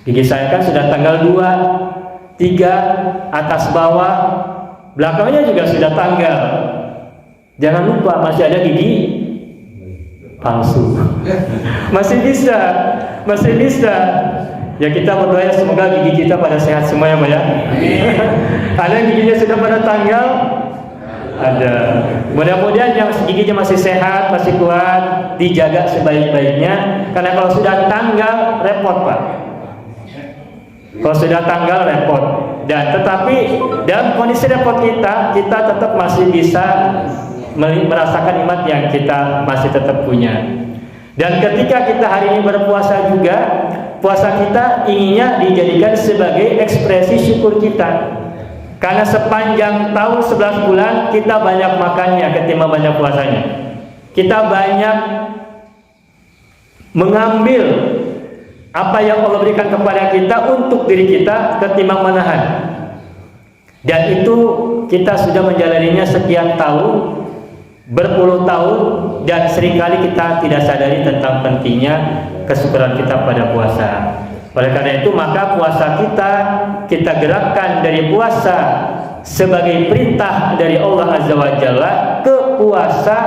Gigi saya kan sudah tanggal 2, 3, atas bawah, belakangnya juga sudah tanggal. Jangan lupa masih ada gigi palsu. Masih bisa. Ya, kita berdoa semoga gigi kita pada sehat semua ya, Pak ya. Ada yang giginya sudah pada tanggal, ada. Mudah-mudahan yang giginya masih sehat, masih kuat, dijaga sebaik-baiknya. Karena kalau sudah tanggal repot, Pak. Kalau sudah tanggal repot. Dan tetapi dalam kondisi repot kita tetap masih bisa merasakan nikmat yang kita masih tetap punya. Dan ketika kita hari ini berpuasa juga, puasa kita inginnya dijadikan sebagai ekspresi syukur kita. Karena sepanjang tahun 11 bulan kita banyak makannya ketimbang banyak puasanya. Kita banyak mengambil apa yang Allah berikan kepada kita untuk diri kita ketimbang menahan. Dan itu kita sudah menjalaninya sekian tahun, berpuluh tahun, dan seringkali kita tidak sadari tentang pentingnya kesyukuran kita pada puasa. Oleh karena itu maka puasa kita gerakkan dari puasa sebagai perintah dari Allah Azza wa Jalla ke puasa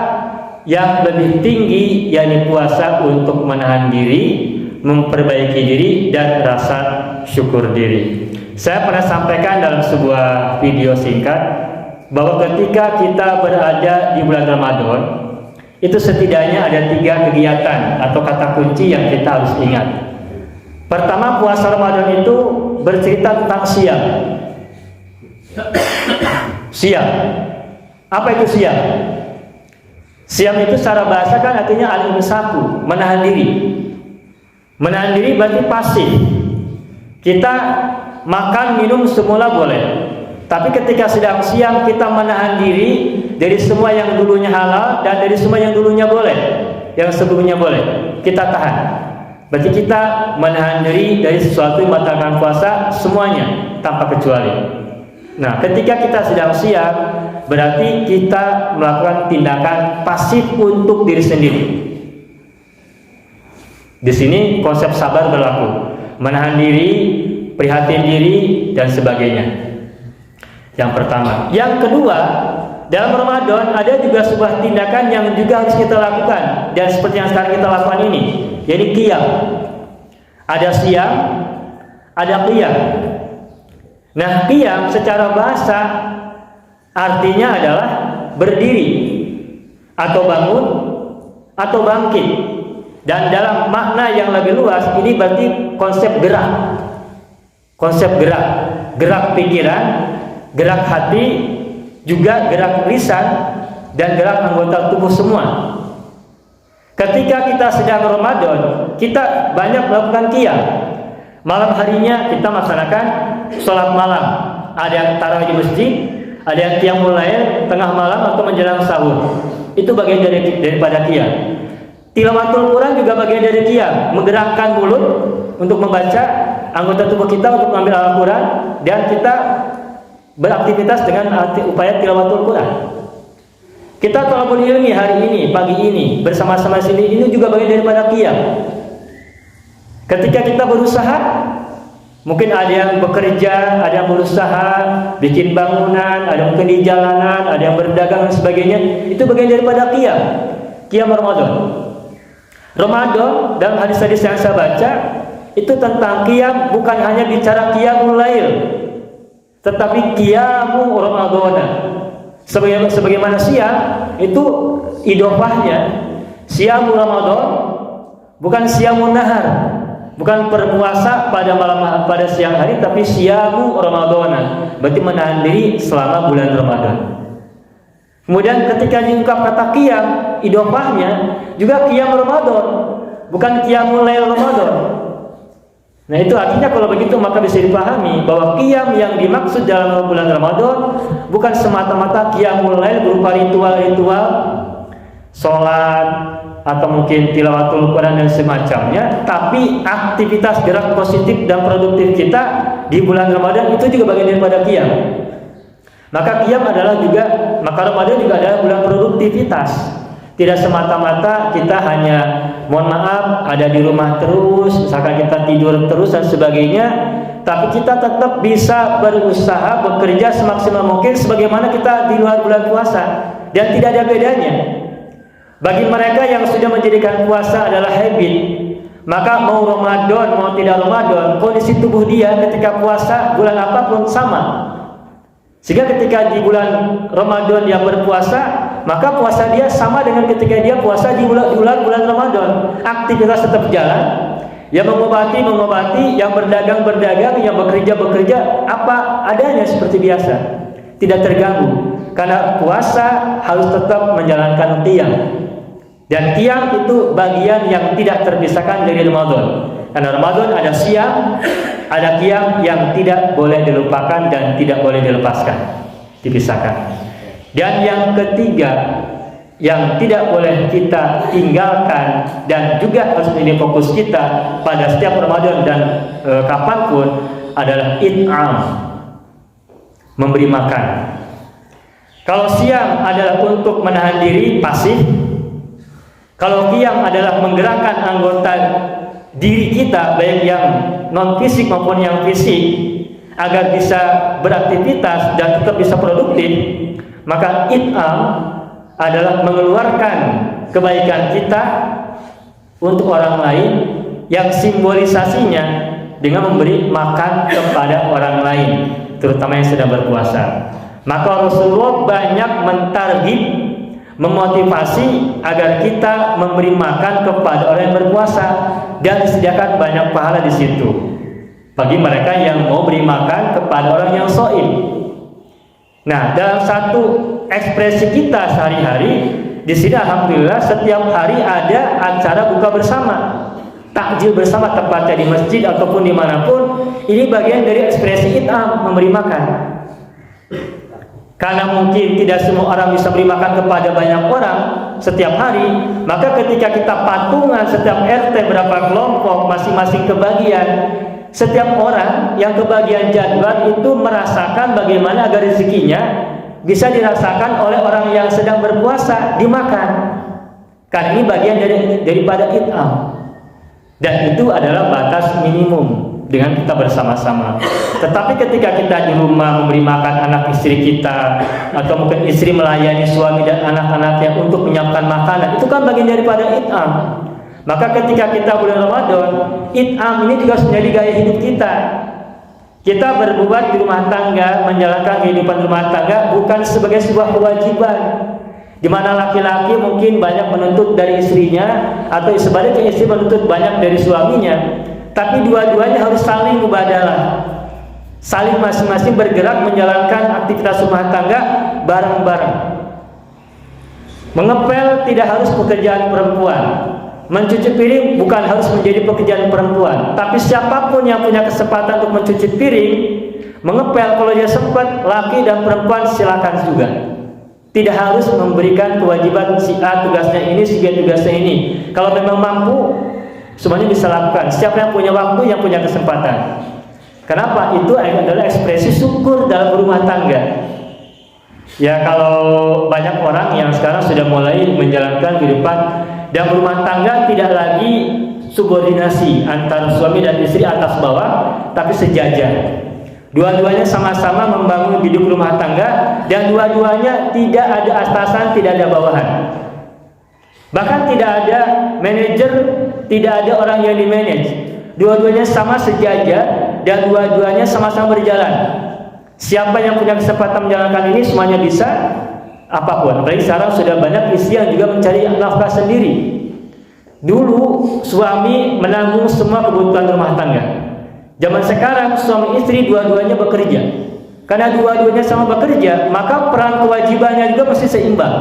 yang lebih tinggi, yakni puasa untuk menahan diri, memperbaiki diri, dan rasa syukur diri. Saya pernah sampaikan dalam sebuah video singkat bahwa ketika kita berada di bulan Ramadan, itu setidaknya ada 3 kegiatan atau kata kunci yang kita harus ingat. Pertama, puasa Ramadan itu bercerita tentang siam. Siam. Apa itu siam? Siam itu secara bahasa kan artinya al-imsaku, menahan diri. Menahan diri berarti pasif. Kita makan, minum semula boleh. Tapi ketika sedang siam kita menahan diri dari semua yang dulunya halal dan dari semua yang dulunya boleh, yang sebelumnya boleh, kita tahan. Berarti kita menahan diri dari sesuatu yang membatalkan puasa semuanya tanpa kecuali. Nah, ketika kita sedang siam, berarti kita melakukan tindakan pasif untuk diri sendiri. Di sini konsep sabar berlaku, menahan diri, prihatin diri, dan sebagainya. Yang pertama. Yang kedua, dalam Ramadan ada juga sebuah tindakan yang juga harus kita lakukan, dan seperti yang sekarang kita lakukan ini, yaitu qiyam. Ada siam, ada qiyam. Nah, qiyam secara bahasa artinya adalah berdiri atau bangun atau bangkit. Dan dalam makna yang lebih luas ini berarti konsep gerak. Konsep gerak pikiran gerak hati, juga gerak lisan, dan gerak anggota tubuh semua. Ketika kita sedang Ramadan, kita banyak melakukan qiyam. Malam harinya kita melaksanakan sholat malam. Ada yang tarawih di masjid, ada yang qiyamul lail tengah malam atau menjelang sahur. Itu bagian daripada qiyam. Tilawatul Quran juga bagian dari qiyam, menggerakkan mulut untuk membaca, anggota tubuh kita untuk mengambil Al-Quran, dan kita beraktivitas dengan upaya tilawatul Quran. Kita talabul ilmi hari ini, pagi ini, bersama-sama sini, ini juga bagian daripada qiyam. Ketika kita berusaha, mungkin ada yang bekerja, ada yang berusaha bikin bangunan, ada yang mungkin di jalanan, ada yang berdagang dan sebagainya. Itu bagian daripada qiyam, qiyam Ramadan. Ramadan dalam hadis-hadis yang saya baca itu tentang qiyam, bukan hanya bicara qiyamul lail, tetapi qiyamu Ramadan. Sebagaimana siang itu idofahnya siamu Ramadan, bukan siamu nahar, bukan berpuasa pada siang hari, tapi siamu Ramadan, berarti menahan diri selama bulan Ramadan. Kemudian ketika diungkap kata qiyam, idofahnya juga qiyam Ramadan, bukan qiyamul lail Ramadan. Nah, itu artinya kalau begitu maka bisa dipahami bahwa qiyam yang dimaksud dalam bulan Ramadan bukan semata-mata qiyamul lail berupa ritual-ritual sholat atau mungkin tilawatul Quran dan semacamnya, tapi aktivitas gerak positif dan produktif kita di bulan Ramadan itu juga bagian daripada qiyam. Maka qiyam adalah juga, maka Ramadan juga adalah bulan produktivitas. Tidak semata-mata kita hanya, mohon maaf, ada di rumah terus, misalkan kita tidur terus dan sebagainya, tapi kita tetap bisa berusaha bekerja semaksimal mungkin sebagaimana kita di luar bulan puasa, dan tidak ada bedanya. Bagi mereka yang sudah menjadikan puasa adalah habit, maka mau Ramadan mau tidak Ramadan, kondisi tubuh dia ketika puasa bulan apapun sama. Sehingga ketika di bulan Ramadan dia berpuasa, maka puasa dia sama dengan ketika dia puasa di bulan Ramadan. Aktivitas tetap jalan, yang mengobati, yang berdagang, yang bekerja, apa adanya seperti biasa, tidak terganggu. Karena puasa harus tetap menjalankan qiyam, dan qiyam itu bagian yang tidak terpisahkan dari Ramadan. Karena Ramadan ada siang, ada qiyam yang tidak boleh dilupakan dan tidak boleh dilepaskan, dipisahkan. Dan yang ketiga yang tidak boleh kita tinggalkan dan juga harus menjadi fokus kita pada setiap Ramadan dan kapanpun adalah it'am, memberi makan. Kalau siang adalah untuk menahan diri, pasif. Kalau qiyam adalah menggerakkan anggota diri kita, baik yang non fisik maupun yang fisik, agar bisa beraktivitas dan tetap bisa produktif, maka it'am adalah mengeluarkan kebaikan kita untuk orang lain, yang simbolisasinya dengan memberi makan kepada orang lain, terutama yang sedang berpuasa. Maka Rasulullah banyak mentarghib, memotivasi agar kita memberi makan kepada orang yang berpuasa, dan disediakan banyak pahala di situ bagi mereka yang mau beri makan kepada orang yang shaim. Nah, dalam satu ekspresi kita sehari-hari di sini, alhamdulillah setiap hari ada acara buka bersama, takjil bersama, tepatnya di masjid ataupun dimanapun. Ini bagian dari ekspresi it'am, memberi makan. Karena mungkin tidak semua orang bisa beri makan kepada banyak orang setiap hari, maka ketika kita patungan setiap RT berapa kelompok, masing-masing kebagian, setiap orang yang kebagian jadwal itu merasakan bagaimana agar rezekinya bisa dirasakan oleh orang yang sedang berpuasa, dimakan. Karena ini bagian daripada it'am, dan itu adalah batas minimum dengan kita bersama-sama. Tetapi ketika kita di rumah memberi makan anak istri kita, atau mungkin istri melayani suami dan anak-anaknya untuk menyiapkan makanan, itu kan bagian daripada it'am. Maka ketika kita bulan Ramadan, it'am ini juga menjadi gaya hidup kita. Kita berbuat di rumah tangga, menjalankan kehidupan rumah tangga bukan sebagai sebuah kewajiban, di mana laki-laki mungkin banyak menuntut dari istrinya, atau sebaliknya istri menuntut banyak dari suaminya. Tapi dua-duanya harus saling mubadalah, saling masing-masing bergerak menjalankan aktivitas rumah tangga bareng-bareng. Mengepel tidak harus pekerjaan perempuan, mencuci piring bukan harus menjadi pekerjaan perempuan, tapi siapapun yang punya kesempatan untuk mencuci piring, mengepel kalau dia sempat, laki dan perempuan silakan juga. Tidak harus memberikan kewajiban si A tugasnya ini, si B tugasnya ini. Kalau memang mampu, semuanya bisa lakukan. Siapa yang punya waktu, yang punya kesempatan. Kenapa? Itu adalah ekspresi syukur dalam rumah tangga. Ya, kalau banyak orang yang sekarang sudah mulai menjalankan kehidupan dalam rumah tangga, tidak lagi subordinasi antara suami dan istri atas bawah, tapi sejajar. Dua-duanya sama-sama membangun hidup rumah tangga, dan dua-duanya tidak ada atasan, tidak ada bawahan. Bahkan tidak ada manajer, tidak ada orang yang di-manage. Dua-duanya sama sejajar dan dua-duanya sama-sama berjalan. Siapa yang punya kesempatan menjalankan ini, semuanya bisa apapun. Apalagi sekarang sudah banyak istri yang juga mencari nafkah sendiri. Dulu suami menanggung semua kebutuhan rumah tangga. Zaman sekarang suami istri dua-duanya bekerja. Karena dua-duanya sama bekerja, maka peran kewajibannya juga mesti seimbang.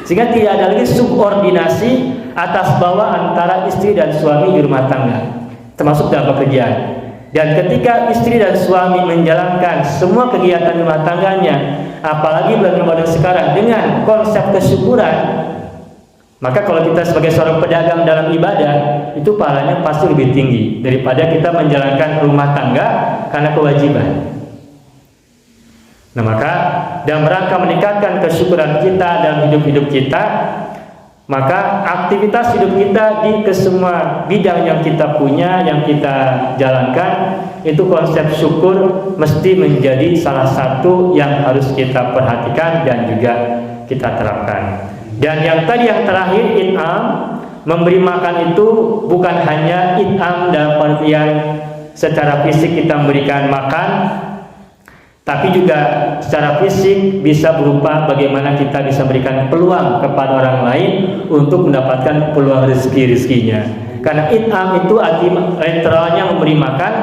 Sehingga tidak ada lagi subordinasi atas bawah antara istri dan suami di rumah tangga, termasuk dalam pekerjaan. Dan ketika istri dan suami menjalankan semua kegiatan rumah tangganya, apalagi bulan Ramadan sekarang dengan konsep kesyukuran, maka kalau kita sebagai seorang pedagang dalam ibadah, itu pahalanya pasti lebih tinggi daripada kita menjalankan rumah tangga karena kewajiban. Nah, maka dalam rangka meningkatkan kesyukuran kita dalam hidup-hidup kita, maka aktivitas hidup kita di kesemua bidang yang kita punya, yang kita jalankan, itu konsep syukur mesti menjadi salah satu yang harus kita perhatikan dan juga kita terapkan. Dan yang tadi yang terakhir, in'am, memberi makan itu bukan hanya in'am dalam artian secara fisik kita memberikan makan, tapi juga secara fisik bisa berupa bagaimana kita bisa berikan peluang kepada orang lain untuk mendapatkan peluang rezeki-rezekinya. Karena in'am itu arti literalnya memberi makan,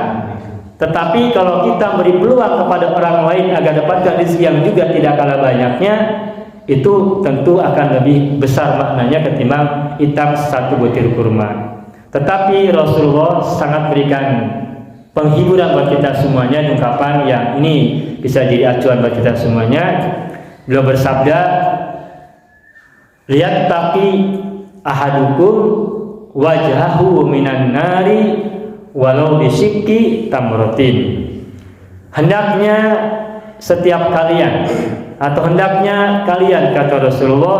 tetapi kalau kita beri peluang kepada orang lain agar dapatkan rezeki yang juga tidak kalah banyaknya, itu tentu akan lebih besar maknanya ketimbang hitam satu butir kurma. Tetapi Rasulullah sangat berikan penghiburan buat kita semuanya, ungkapan yang ini bisa jadi acuan buat kita semuanya. Beliau bersabda, lihat tapi ahadukum wajhahu minan nari walau bisyikki tamratin. Hendaknya setiap kalian, atau hendaknya kalian, kata Rasulullah,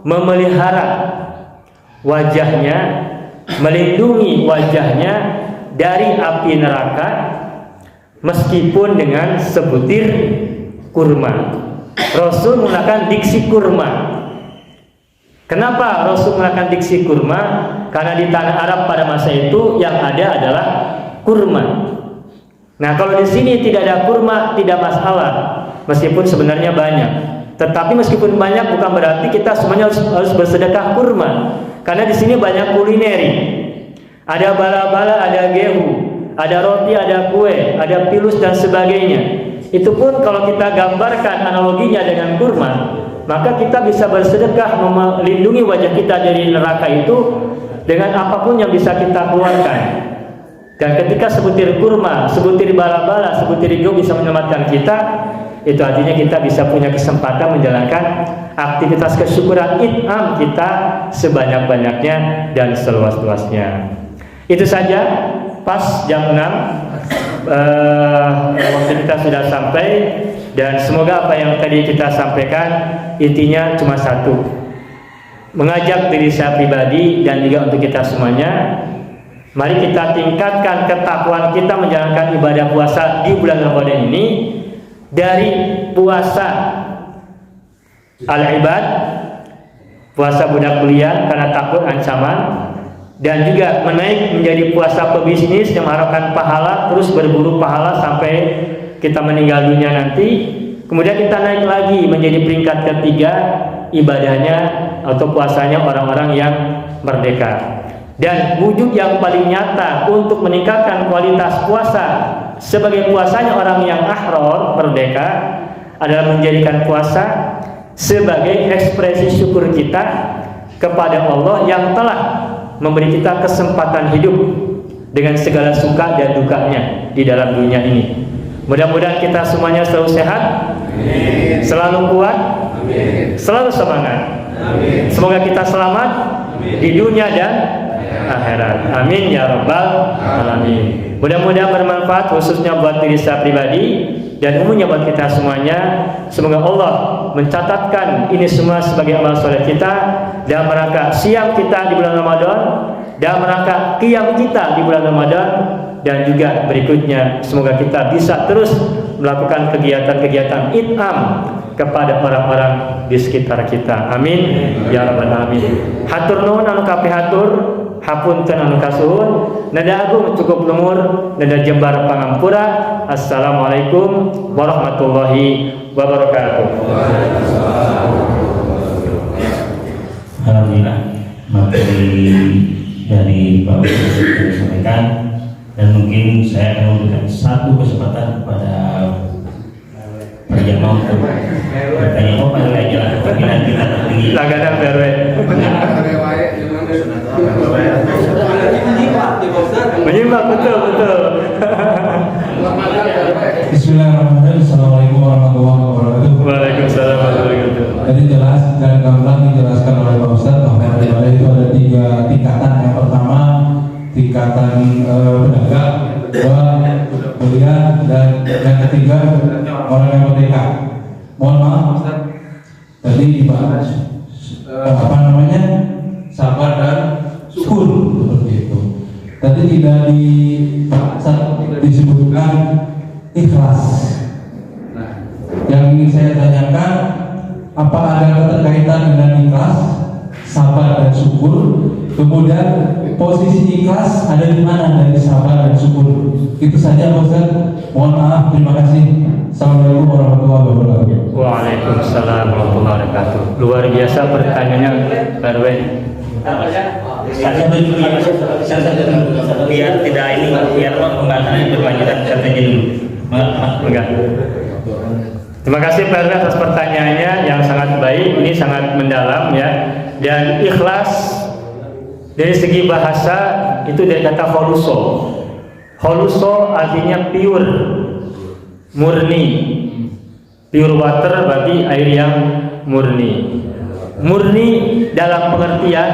memelihara wajahnya, melindungi wajahnya dari api neraka meskipun dengan sebutir kurma. Rasul menggunakan diksi kurma. Kenapa Rasul menggunakan diksi kurma? Karena di tanah Arab pada masa itu yang ada adalah kurma. Nah, kalau di sini tidak ada kurma tidak masalah, meskipun sebenarnya banyak. Tetapi meskipun banyak bukan berarti kita semuanya harus bersedekah kurma. Karena di sini banyak kulineri. Ada bala-bala, ada gehu, ada roti, ada kue, ada pilus dan sebagainya. Itu pun kalau kita gambarkan analoginya dengan kurma, maka kita bisa bersedekah melindungi wajah kita dari neraka itu dengan apapun yang bisa kita keluarkan. Dan ketika sebutir kurma, sebutir bala-bala, sebutir gehu bisa menyelamatkan kita, itu artinya kita bisa punya kesempatan menjalankan aktivitas kesyukuran in'am kita sebanyak-banyaknya dan seluas-luasnya. Itu saja, pas jam 6 waktu kita sudah sampai, dan semoga apa yang tadi kita sampaikan intinya cuma satu, mengajak diri saya pribadi dan juga untuk kita semuanya, mari kita tingkatkan ketakwaan kita menjalankan ibadah puasa di bulan Ramadan ini, dari puasa al-ibad, puasa budak belian karena takut ancaman, dan juga menaik menjadi puasa pebisnis yang mengharapkan pahala, terus berburu pahala sampai kita meninggal dunia nanti. Kemudian kita naik lagi menjadi peringkat ketiga, ibadahnya atau puasanya orang-orang yang merdeka. Dan wujud yang paling nyata untuk meningkatkan kualitas puasa sebagai puasanya orang yang ahrar, merdeka, adalah menjadikan puasa sebagai ekspresi syukur kita kepada Allah yang telah memberi kita kesempatan hidup dengan segala suka dan dukanya di dalam dunia ini. Mudah-mudahan kita semuanya selalu sehat, selalu kuat, selalu semangat. Semoga kita selamat di dunia dan akhirat. Amin ya rabbal alamin. Mudah-mudahan bermanfaat khususnya buat diri saya pribadi dan umumnya buat kita semuanya. Semoga Allah mencatatkan ini semua sebagai amal soleh kita dalam rangka siam kita di bulan Ramadan, dalam rangka qiyam kita di bulan Ramadan, dan juga berikutnya semoga kita bisa terus melakukan kegiatan-kegiatan it'am kepada orang-orang di sekitar kita. Amin ya rabbal alamin. Hatur nuhun anu kapihatur, hapunten anu kasuhun. Nada agung cukup lumur, nada jembar pangampura. Assalamualaikum warahmatullahi wabarakatuh. Alhamdulillah, materi dari Pak Ustaz yang disampaikan, dan mungkin saya akan memberikan satu kesempatan kepada Pak Jamal untuk bertanya. Oh, Pak Jamal aja, tapi nanti kita tinggi. Langganan BRW. Menyimak betul. Bismillahirrahmanirrahim. Assalamualaikum warahmatullahi wabarakatuh. Waalaikumsalam warahmatullahi wabarakatuh. Jadi jelas dan gamblang dijelaskan oleh Pak Ustadz bahwa ibadah itu ada 3 tingkatan. Yang pertama tingkatan pedagang, kedua pembelian, dan yang ketiga orang yang merdeka. Mohon maaf Ustadz, tadi dibahas sabar dan syukur seperti itu. Tadi tidak disebutkan ikhlas. Yang ingin saya tanyakan, apa ada keterkaitan dengan ikhlas, sabar dan syukur? Kemudian posisi ikhlas ada di mana dari sabar dan syukur? Itu saja Pak Ustaz. Mohon maaf, terima kasih. Assalamualaikum warahmatullahi wabarakatuh. Waalaikumsalam warahmatullahi wabarakatuh. Luar biasa pertanyaannya, RW. Saya biar tidak ini, biar pembahasannya berlanjutan, saya tanya dulu. Enggak. Terima kasih Pak RW atas pertanyaannya yang sangat baik, ini sangat mendalam ya. Dan ikhlas dari segi bahasa itu dari kata kholuso. Kholuso artinya pure, murni. Pure water berarti air yang murni. Murni dalam pengertian,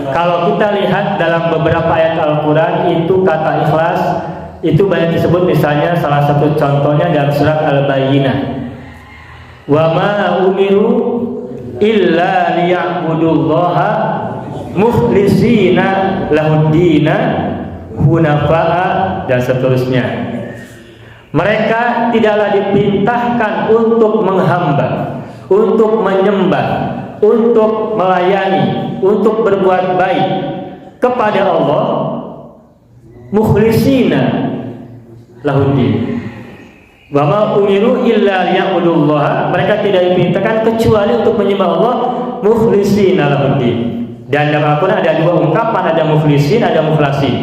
kalau kita lihat dalam beberapa ayat Al-Quran itu kata ikhlas itu banyak disebut, misalnya salah satu contohnya dalam surat Al-Bayyinah, wa ma umiru illa liya'budullaha mukhlisina lahuddina hunafa'a, dan seterusnya. Mereka tidaklah diperintahkan untuk menghamba, untuk menyembah, untuk melayani, untuk berbuat baik kepada Allah, mukhlisina lahuddin. Wa ma umiru illa liya'budullaha, mereka tidak diperintahkan kecuali untuk menyembah Allah, mukhlisina lahuddin. Dan dalam Al-Quran ada 2 ungkapan, ada mukhlisin, ada mukhlasin,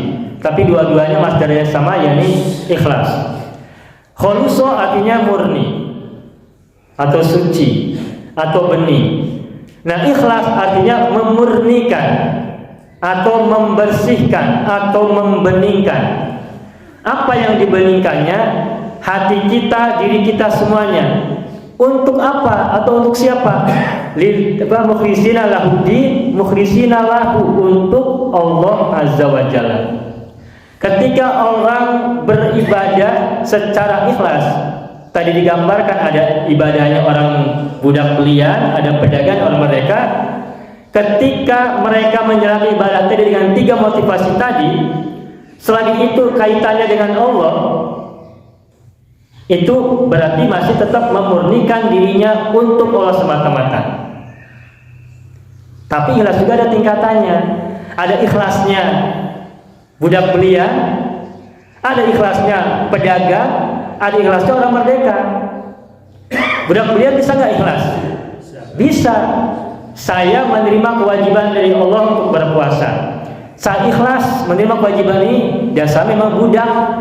tapi dua-duanya masdarnya sama, yakni ikhlas. Kholuso artinya murni atau suci atau bening. Nah, ikhlas artinya memurnikan atau membersihkan atau membeningkan. Apa yang dibeningkannya? Hati kita, diri kita semuanya. Untuk apa atau untuk siapa? Mukhlisina lahuddin, mukhlisina lahu, untuk Allah Azza wa Jalla. Ketika orang beribadah secara ikhlas, tadi digambarkan ada ibadahnya orang budak belian, ada pedagang, orang merdeka. Ketika mereka menjalani ibadah tadi dengan 3 motivasi tadi, selagi itu kaitannya dengan Allah, itu berarti masih tetap memurnikan dirinya untuk Allah semata-mata. Tapi ikhlas juga ada tingkatannya. Ada ikhlasnya budak belian, ada ikhlasnya pedagang, ada ikhlasnya orang merdeka. Budak belian bisa nggak ikhlas? Bisa. Saya menerima kewajiban dari Allah untuk berpuasa. Saat ikhlas menerima kewajiban ini, jasa memang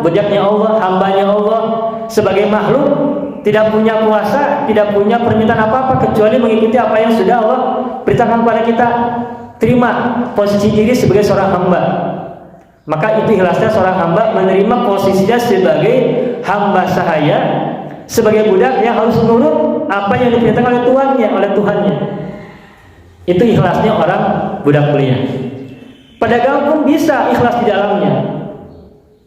budaknya Allah, hambanya Allah, sebagai makhluk, tidak punya kuasa, tidak punya permintaan apa-apa kecuali mengikuti apa yang sudah Allah perintahkan kepada kita. Terima posisi diri sebagai seorang hamba. Maka itu ikhlasnya seorang hamba menerima posisinya sebagai hamba sahaya, sebagai budak yang harus menurut apa yang diperintahkan oleh Tuhannya. Itu ikhlasnya orang budak kuliah. Pedagang pun bisa ikhlas di dalamnya.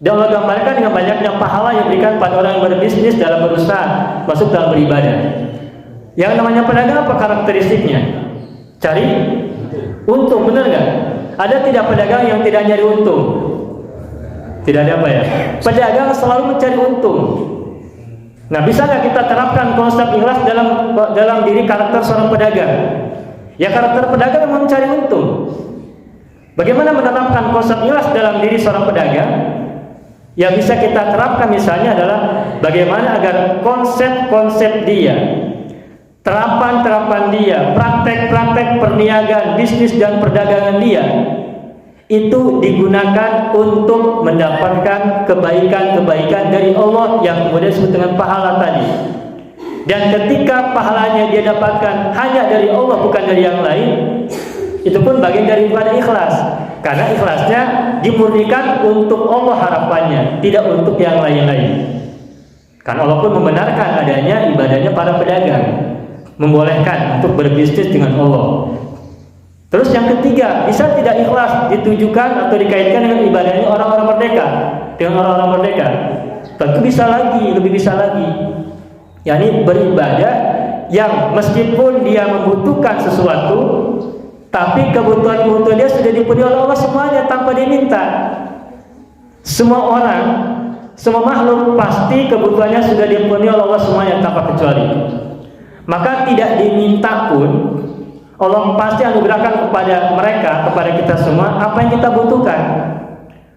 Dan Allah gambarkan dengan banyaknya pahala yang diberikan pada orang yang berbisnis dalam berusaha masuk dalam beribadah. Yang namanya pedagang apa karakteristiknya? Cari untung, benar nggak? Ada tidak pedagang yang tidak nyari untung? Tidak ada apa ya? Pedagang selalu mencari untung. Nah, bisa nggak kita terapkan konsep ikhlas dalam diri karakter seorang pedagang? Ya, karakter pedagang memang mencari untung. Bagaimana menerapkan konsep ikhlas dalam diri seorang pedagang? Yang bisa kita terapkan misalnya adalah bagaimana agar konsep-konsep dia, terapan-terapan dia, praktek-praktek perniagaan, bisnis dan perdagangan dia itu digunakan untuk mendapatkan kebaikan-kebaikan dari Allah yang kemudian disebut dengan pahala tadi. Dan ketika pahalanya dia dapatkan hanya dari Allah, bukan dari yang lain, itu pun bagian daripada ikhlas. Karena ikhlasnya dimurnikan untuk Allah harapannya, tidak untuk yang lain-lain. Karena Allah pun membenarkan adanya ibadahnya para pedagang, membolehkan untuk berbisnis dengan Allah. Terus yang ketiga, bisa tidak ikhlas ditujukan atau dikaitkan dengan ibadahnya orang-orang merdeka, dengan orang-orang merdeka? Tentu bisa lagi, lebih bisa lagi. yakni beribadah yang meskipun dia membutuhkan sesuatu, tapi kebutuhan-kebutuhan dia sudah dipenuhi oleh Allah semuanya tanpa diminta. Semua orang, semua makhluk pasti kebutuhannya sudah dipenuhi oleh Allah semuanya tanpa kecuali. Maka tidak diminta pun Allah pasti anugerahkan kepada mereka, kepada kita semua apa yang kita butuhkan.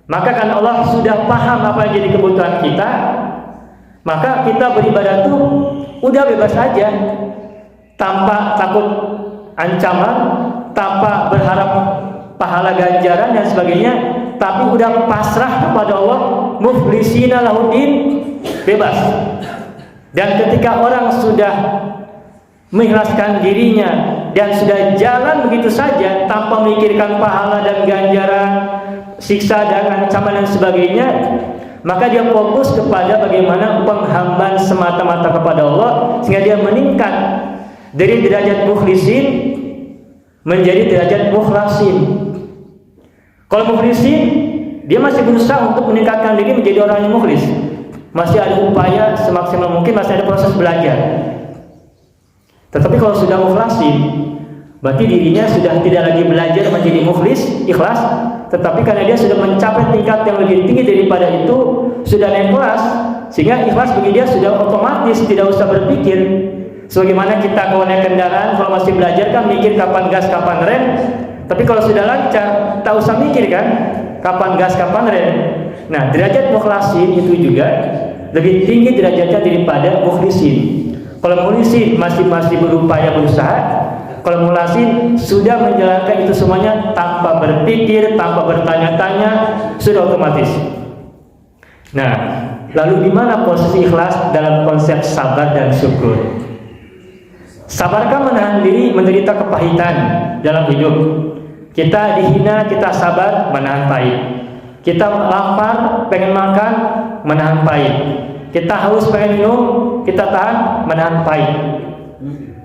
Maka kan Allah sudah paham apa yang jadi kebutuhan kita, maka kita beribadah tuh udah bebas aja, tanpa takut ancaman, tanpa berharap pahala ganjaran dan sebagainya, tapi udah pasrah kepada Allah, muflisina lahuddin, bebas. Dan ketika orang sudah mengikhlaskan dirinya dan sudah jalan begitu saja tanpa memikirkan pahala dan ganjaran, siksa dan ancaman dan sebagainya, maka dia fokus kepada bagaimana penghambaan semata-mata kepada Allah, sehingga dia meningkat dari derajat mukhlisin menjadi derajat mukhlasin. Kalau mukhlisin, dia masih berusaha untuk meningkatkan diri menjadi orang yang mukhlis, masih ada upaya semaksimal mungkin, masih ada proses belajar. Tetapi kalau sudah mukhlasin, berarti dirinya sudah tidak lagi belajar menjadi mukhlis, ikhlas, tetapi karena dia sudah mencapai tingkat yang lebih tinggi daripada itu, sudah naik kelas, sehingga ikhlas bagi dia sudah otomatis, tidak usah berpikir. Sebagaimana kita kalau naik kendaraan, kalau masih belajar kan mikir kapan gas, kapan rem. Tapi kalau sudah lancar, tak usah mikir kan, kapan gas, kapan rem. Nah, derajat mukhlasin itu juga lebih tinggi derajatnya daripada mukhlisin. Kalau mukhlisin masih berupaya berusaha, kalau mukhlasin sudah menjalankan itu semuanya tanpa berpikir, tanpa bertanya-tanya, sudah otomatis. Nah, lalu di mana posisi ikhlas dalam konsep sabar dan syukur? Sabarkah menahan diri menderita kepahitan dalam hidup? Kita dihina, kita sabar, menahan pahit. Kita lapar, pengen makan, menahan pahit. Kita haus, pengen minum, kita tahan, menahan pahit.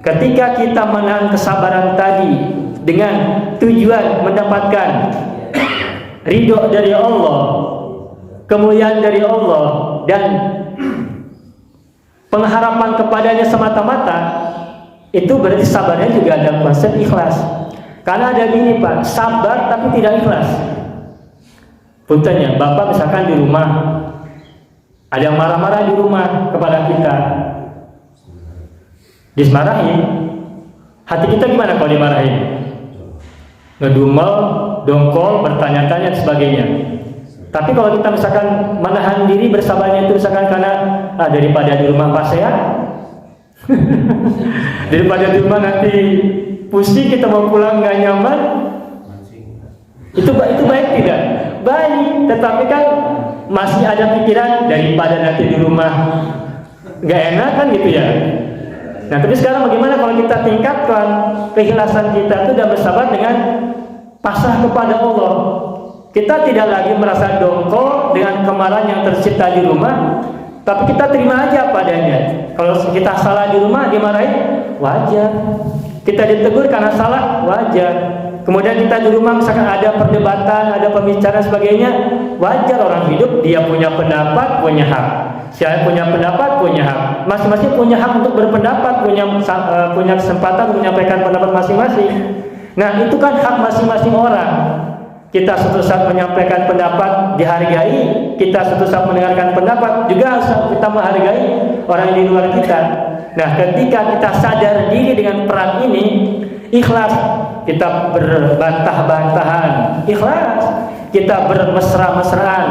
Ketika kita menahan kesabaran tadi dengan tujuan mendapatkan ridho dari Allah, kemuliaan dari Allah, dan pengharapan kepadanya semata-mata, itu berarti sabarnya juga ada konsep ikhlas. Karena ada gini Pak, sabar tapi tidak ikhlas. Puntennya, Bapak misalkan di rumah, ada yang marah-marah di rumah kepada kita, dimarahin, hati kita gimana kalau dimarahin? Ngedumel, dongkol, bertanya-tanya dan sebagainya. Tapi kalau kita misalkan menahan diri bersabarnya itu misalkan karena daripada di rumah pas sehat, daripada di rumah nanti pusing, kita mau pulang nggak nyaman, Itu baik tidak? Baik, tetapi kan masih ada pikiran daripada nanti di rumah nggak enak kan gitu ya. Nah, tapi sekarang bagaimana kalau kita tingkatkan keikhlasan kita itu dan bersabar dengan pasrah kepada Allah. Kita tidak lagi merasa dongkol dengan kemarahan yang tercipta di rumah, tapi kita terima aja padanya. Kalau kita salah di rumah dimarahin, wajar. Kita ditegur karena salah, wajar. Kemudian kita di rumah misalkan ada perdebatan, ada pembicaraan sebagainya, wajar. Orang hidup dia punya pendapat, punya hak. Saya punya pendapat, punya hak. Masing-masing punya hak untuk berpendapat, punya kesempatan menyampaikan pendapat masing-masing. Nah, itu kan hak masing-masing orang. Kita suatu saat menyampaikan pendapat dihargai, kita suatu saat mendengarkan pendapat juga harus kita menghargai orang di luar kita. Nah, ketika kita sadar diri dengan peran ini, ikhlas, kita berbantah-bantahan, ikhlas, kita bermesra-mesraan,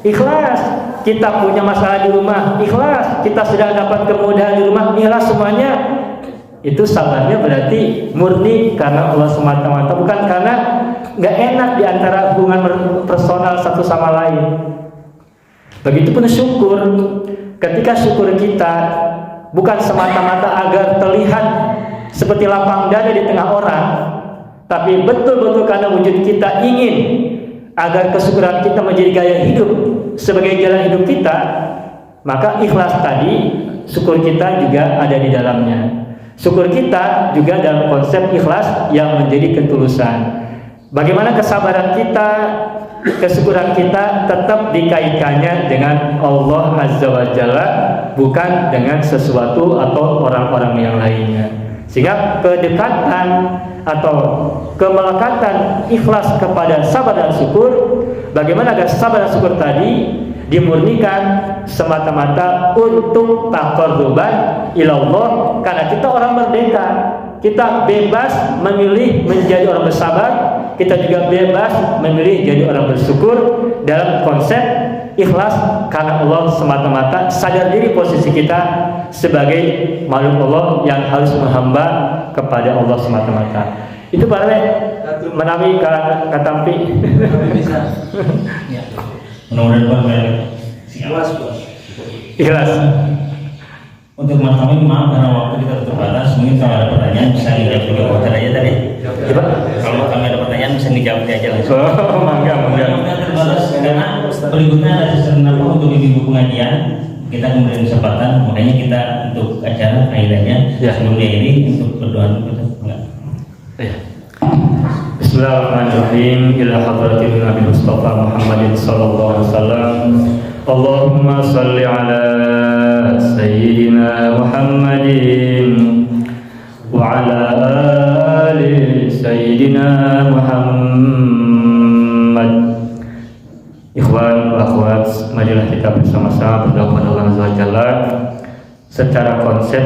ikhlas, kita punya masalah di rumah, ikhlas, kita sedang dapat kemudahan di rumah, ikhlas semuanya. Itu sabarnya berarti murni karena Allah semata-mata, bukan karena nggak enak di antara hubungan personal satu sama lain. Begitupun syukur, ketika syukur kita bukan semata-mata agar terlihat seperti lapang dada di tengah orang, tapi betul-betul karena wujud kita ingin agar kesyukuran kita menjadi gaya hidup sebagai jalan hidup kita, maka ikhlas tadi, syukur kita juga ada di dalamnya. Syukur kita juga dalam konsep ikhlas yang menjadi ketulusan. Bagaimana kesabaran kita, kesyukuran kita tetap dikaitkannya dengan Allah Azza wa Jalla, bukan dengan sesuatu atau orang-orang yang lainnya. Sehingga kedekatan atau kemelekatan ikhlas kepada sabar dan syukur, bagaimana agar sabar dan syukur tadi dimurnikan semata-mata untuk taqarruban ilallah, karena kita orang merdeka, kita bebas memilih menjadi orang bersabar, kita juga bebas memilih jadi orang bersyukur dalam konsep ikhlas karena Allah semata-mata, sadar diri posisi kita sebagai makhluk Allah yang harus menghamba kepada Allah semata-mata. Itu para menawi katampi. Ya. Mudah-mudahan siap. Ikhlas. Untuk Mas Hamid, maaf karena waktu kita terbatas, mungkin kalau ada pertanyaan bisa dijawab juga wajar aja tadi. Coba. Kalau kami ada pertanyaan bisa dijawab aja langsung. Oh, mangga. Terbatas karena berikutnya ada sesuatu untuk ibu pengajian. Kita memberi kesempatan, makanya kita untuk acara akhirnya sebelumnya ini untuk berdoa kita enggak. Ya. Bismillahirrahmanirrahim. Ila hadratin Nabi Mustafa Muhammadin sallallahu alaihi wasallam. Allahumma salli ala Sayyidina Muhammadin wa ala ali Sayyidina Muhammad. Ikhwan wa akhwat, marilah kita bersama-sama berdoa kepada Allah Azza wa Jalla. Secara konsep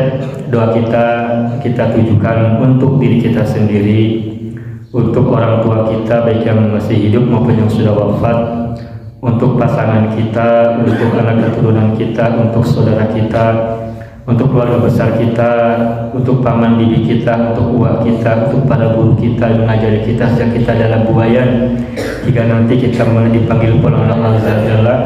doa kita tujukan untuk diri kita sendiri, untuk orang tua kita baik yang masih hidup maupun yang sudah wafat, untuk pasangan kita, untuk anak keturunan kita, untuk saudara kita, untuk keluarga besar kita, untuk paman bibi kita, untuk uak kita, untuk para guru kita yang mengajari kita sejak kita dalam buayan hingga nanti kita dipanggil oleh Allah Azza wa Jalla.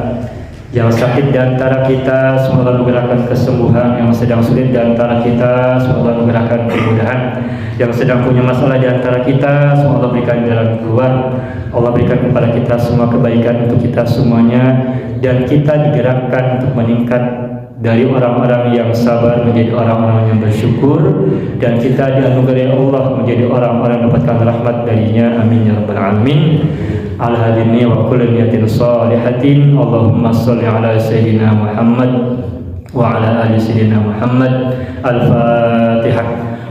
Yang sakit di antara kita semoga menggerakkan kesembuhan, yang sedang sulit di antara kita semoga menggerakkan kemudahan, yang sedang punya masalah di antara kita semoga berikan jalan keluar. Allah berikan kepada kita semua kebaikan untuk kita semuanya, dan kita digerakkan untuk meningkat dari orang-orang yang sabar menjadi orang-orang yang bersyukur, dan kita dianugerahi Allah menjadi orang-orang yang mendapatkan rahmat darinya. Amin ya rabbal alamin. Ala hadini wa kulli niyatin salihatin. Allahumma shalli ala sayyidina Muhammad wa ala ali sayyidina Muhammad. Al-Fatihah.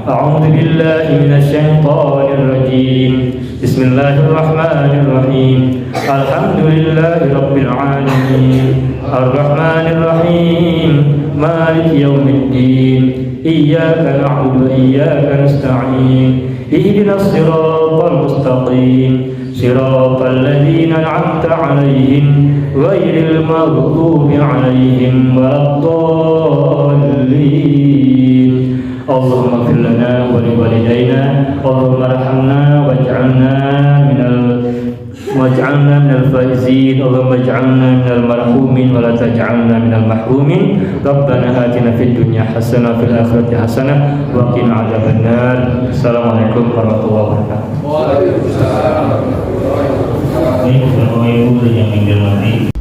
A'udzu billahi minasy syaithanir rajim. Bismillahirrahmanirrahim. Alhamdulillahi rabbil alamin. Ar-Rahmanir Rahim. Maliki yaumiddin. Iyyaka na'budu wa iyyaka nasta'in. Ihdinas siratal mustaqim. صراط الذين أنعمت عليهم غير المغضوب عليهم ولا الضالين. اللهم اغفر لنا ولوالدينا، اللهم ارحمنا واجعلنا من واجعلنا من الفائزين اللهم اجعلنا من المرحومين ولا تجعلنا من المحرومين ربنا آتنا في الدنيا حسنة وفي الآخرة حسنة وقنا عذاب النار السلام عليكم warahmatullahi wabarakatuh. Baik, Bapak Ibu yang dirahmati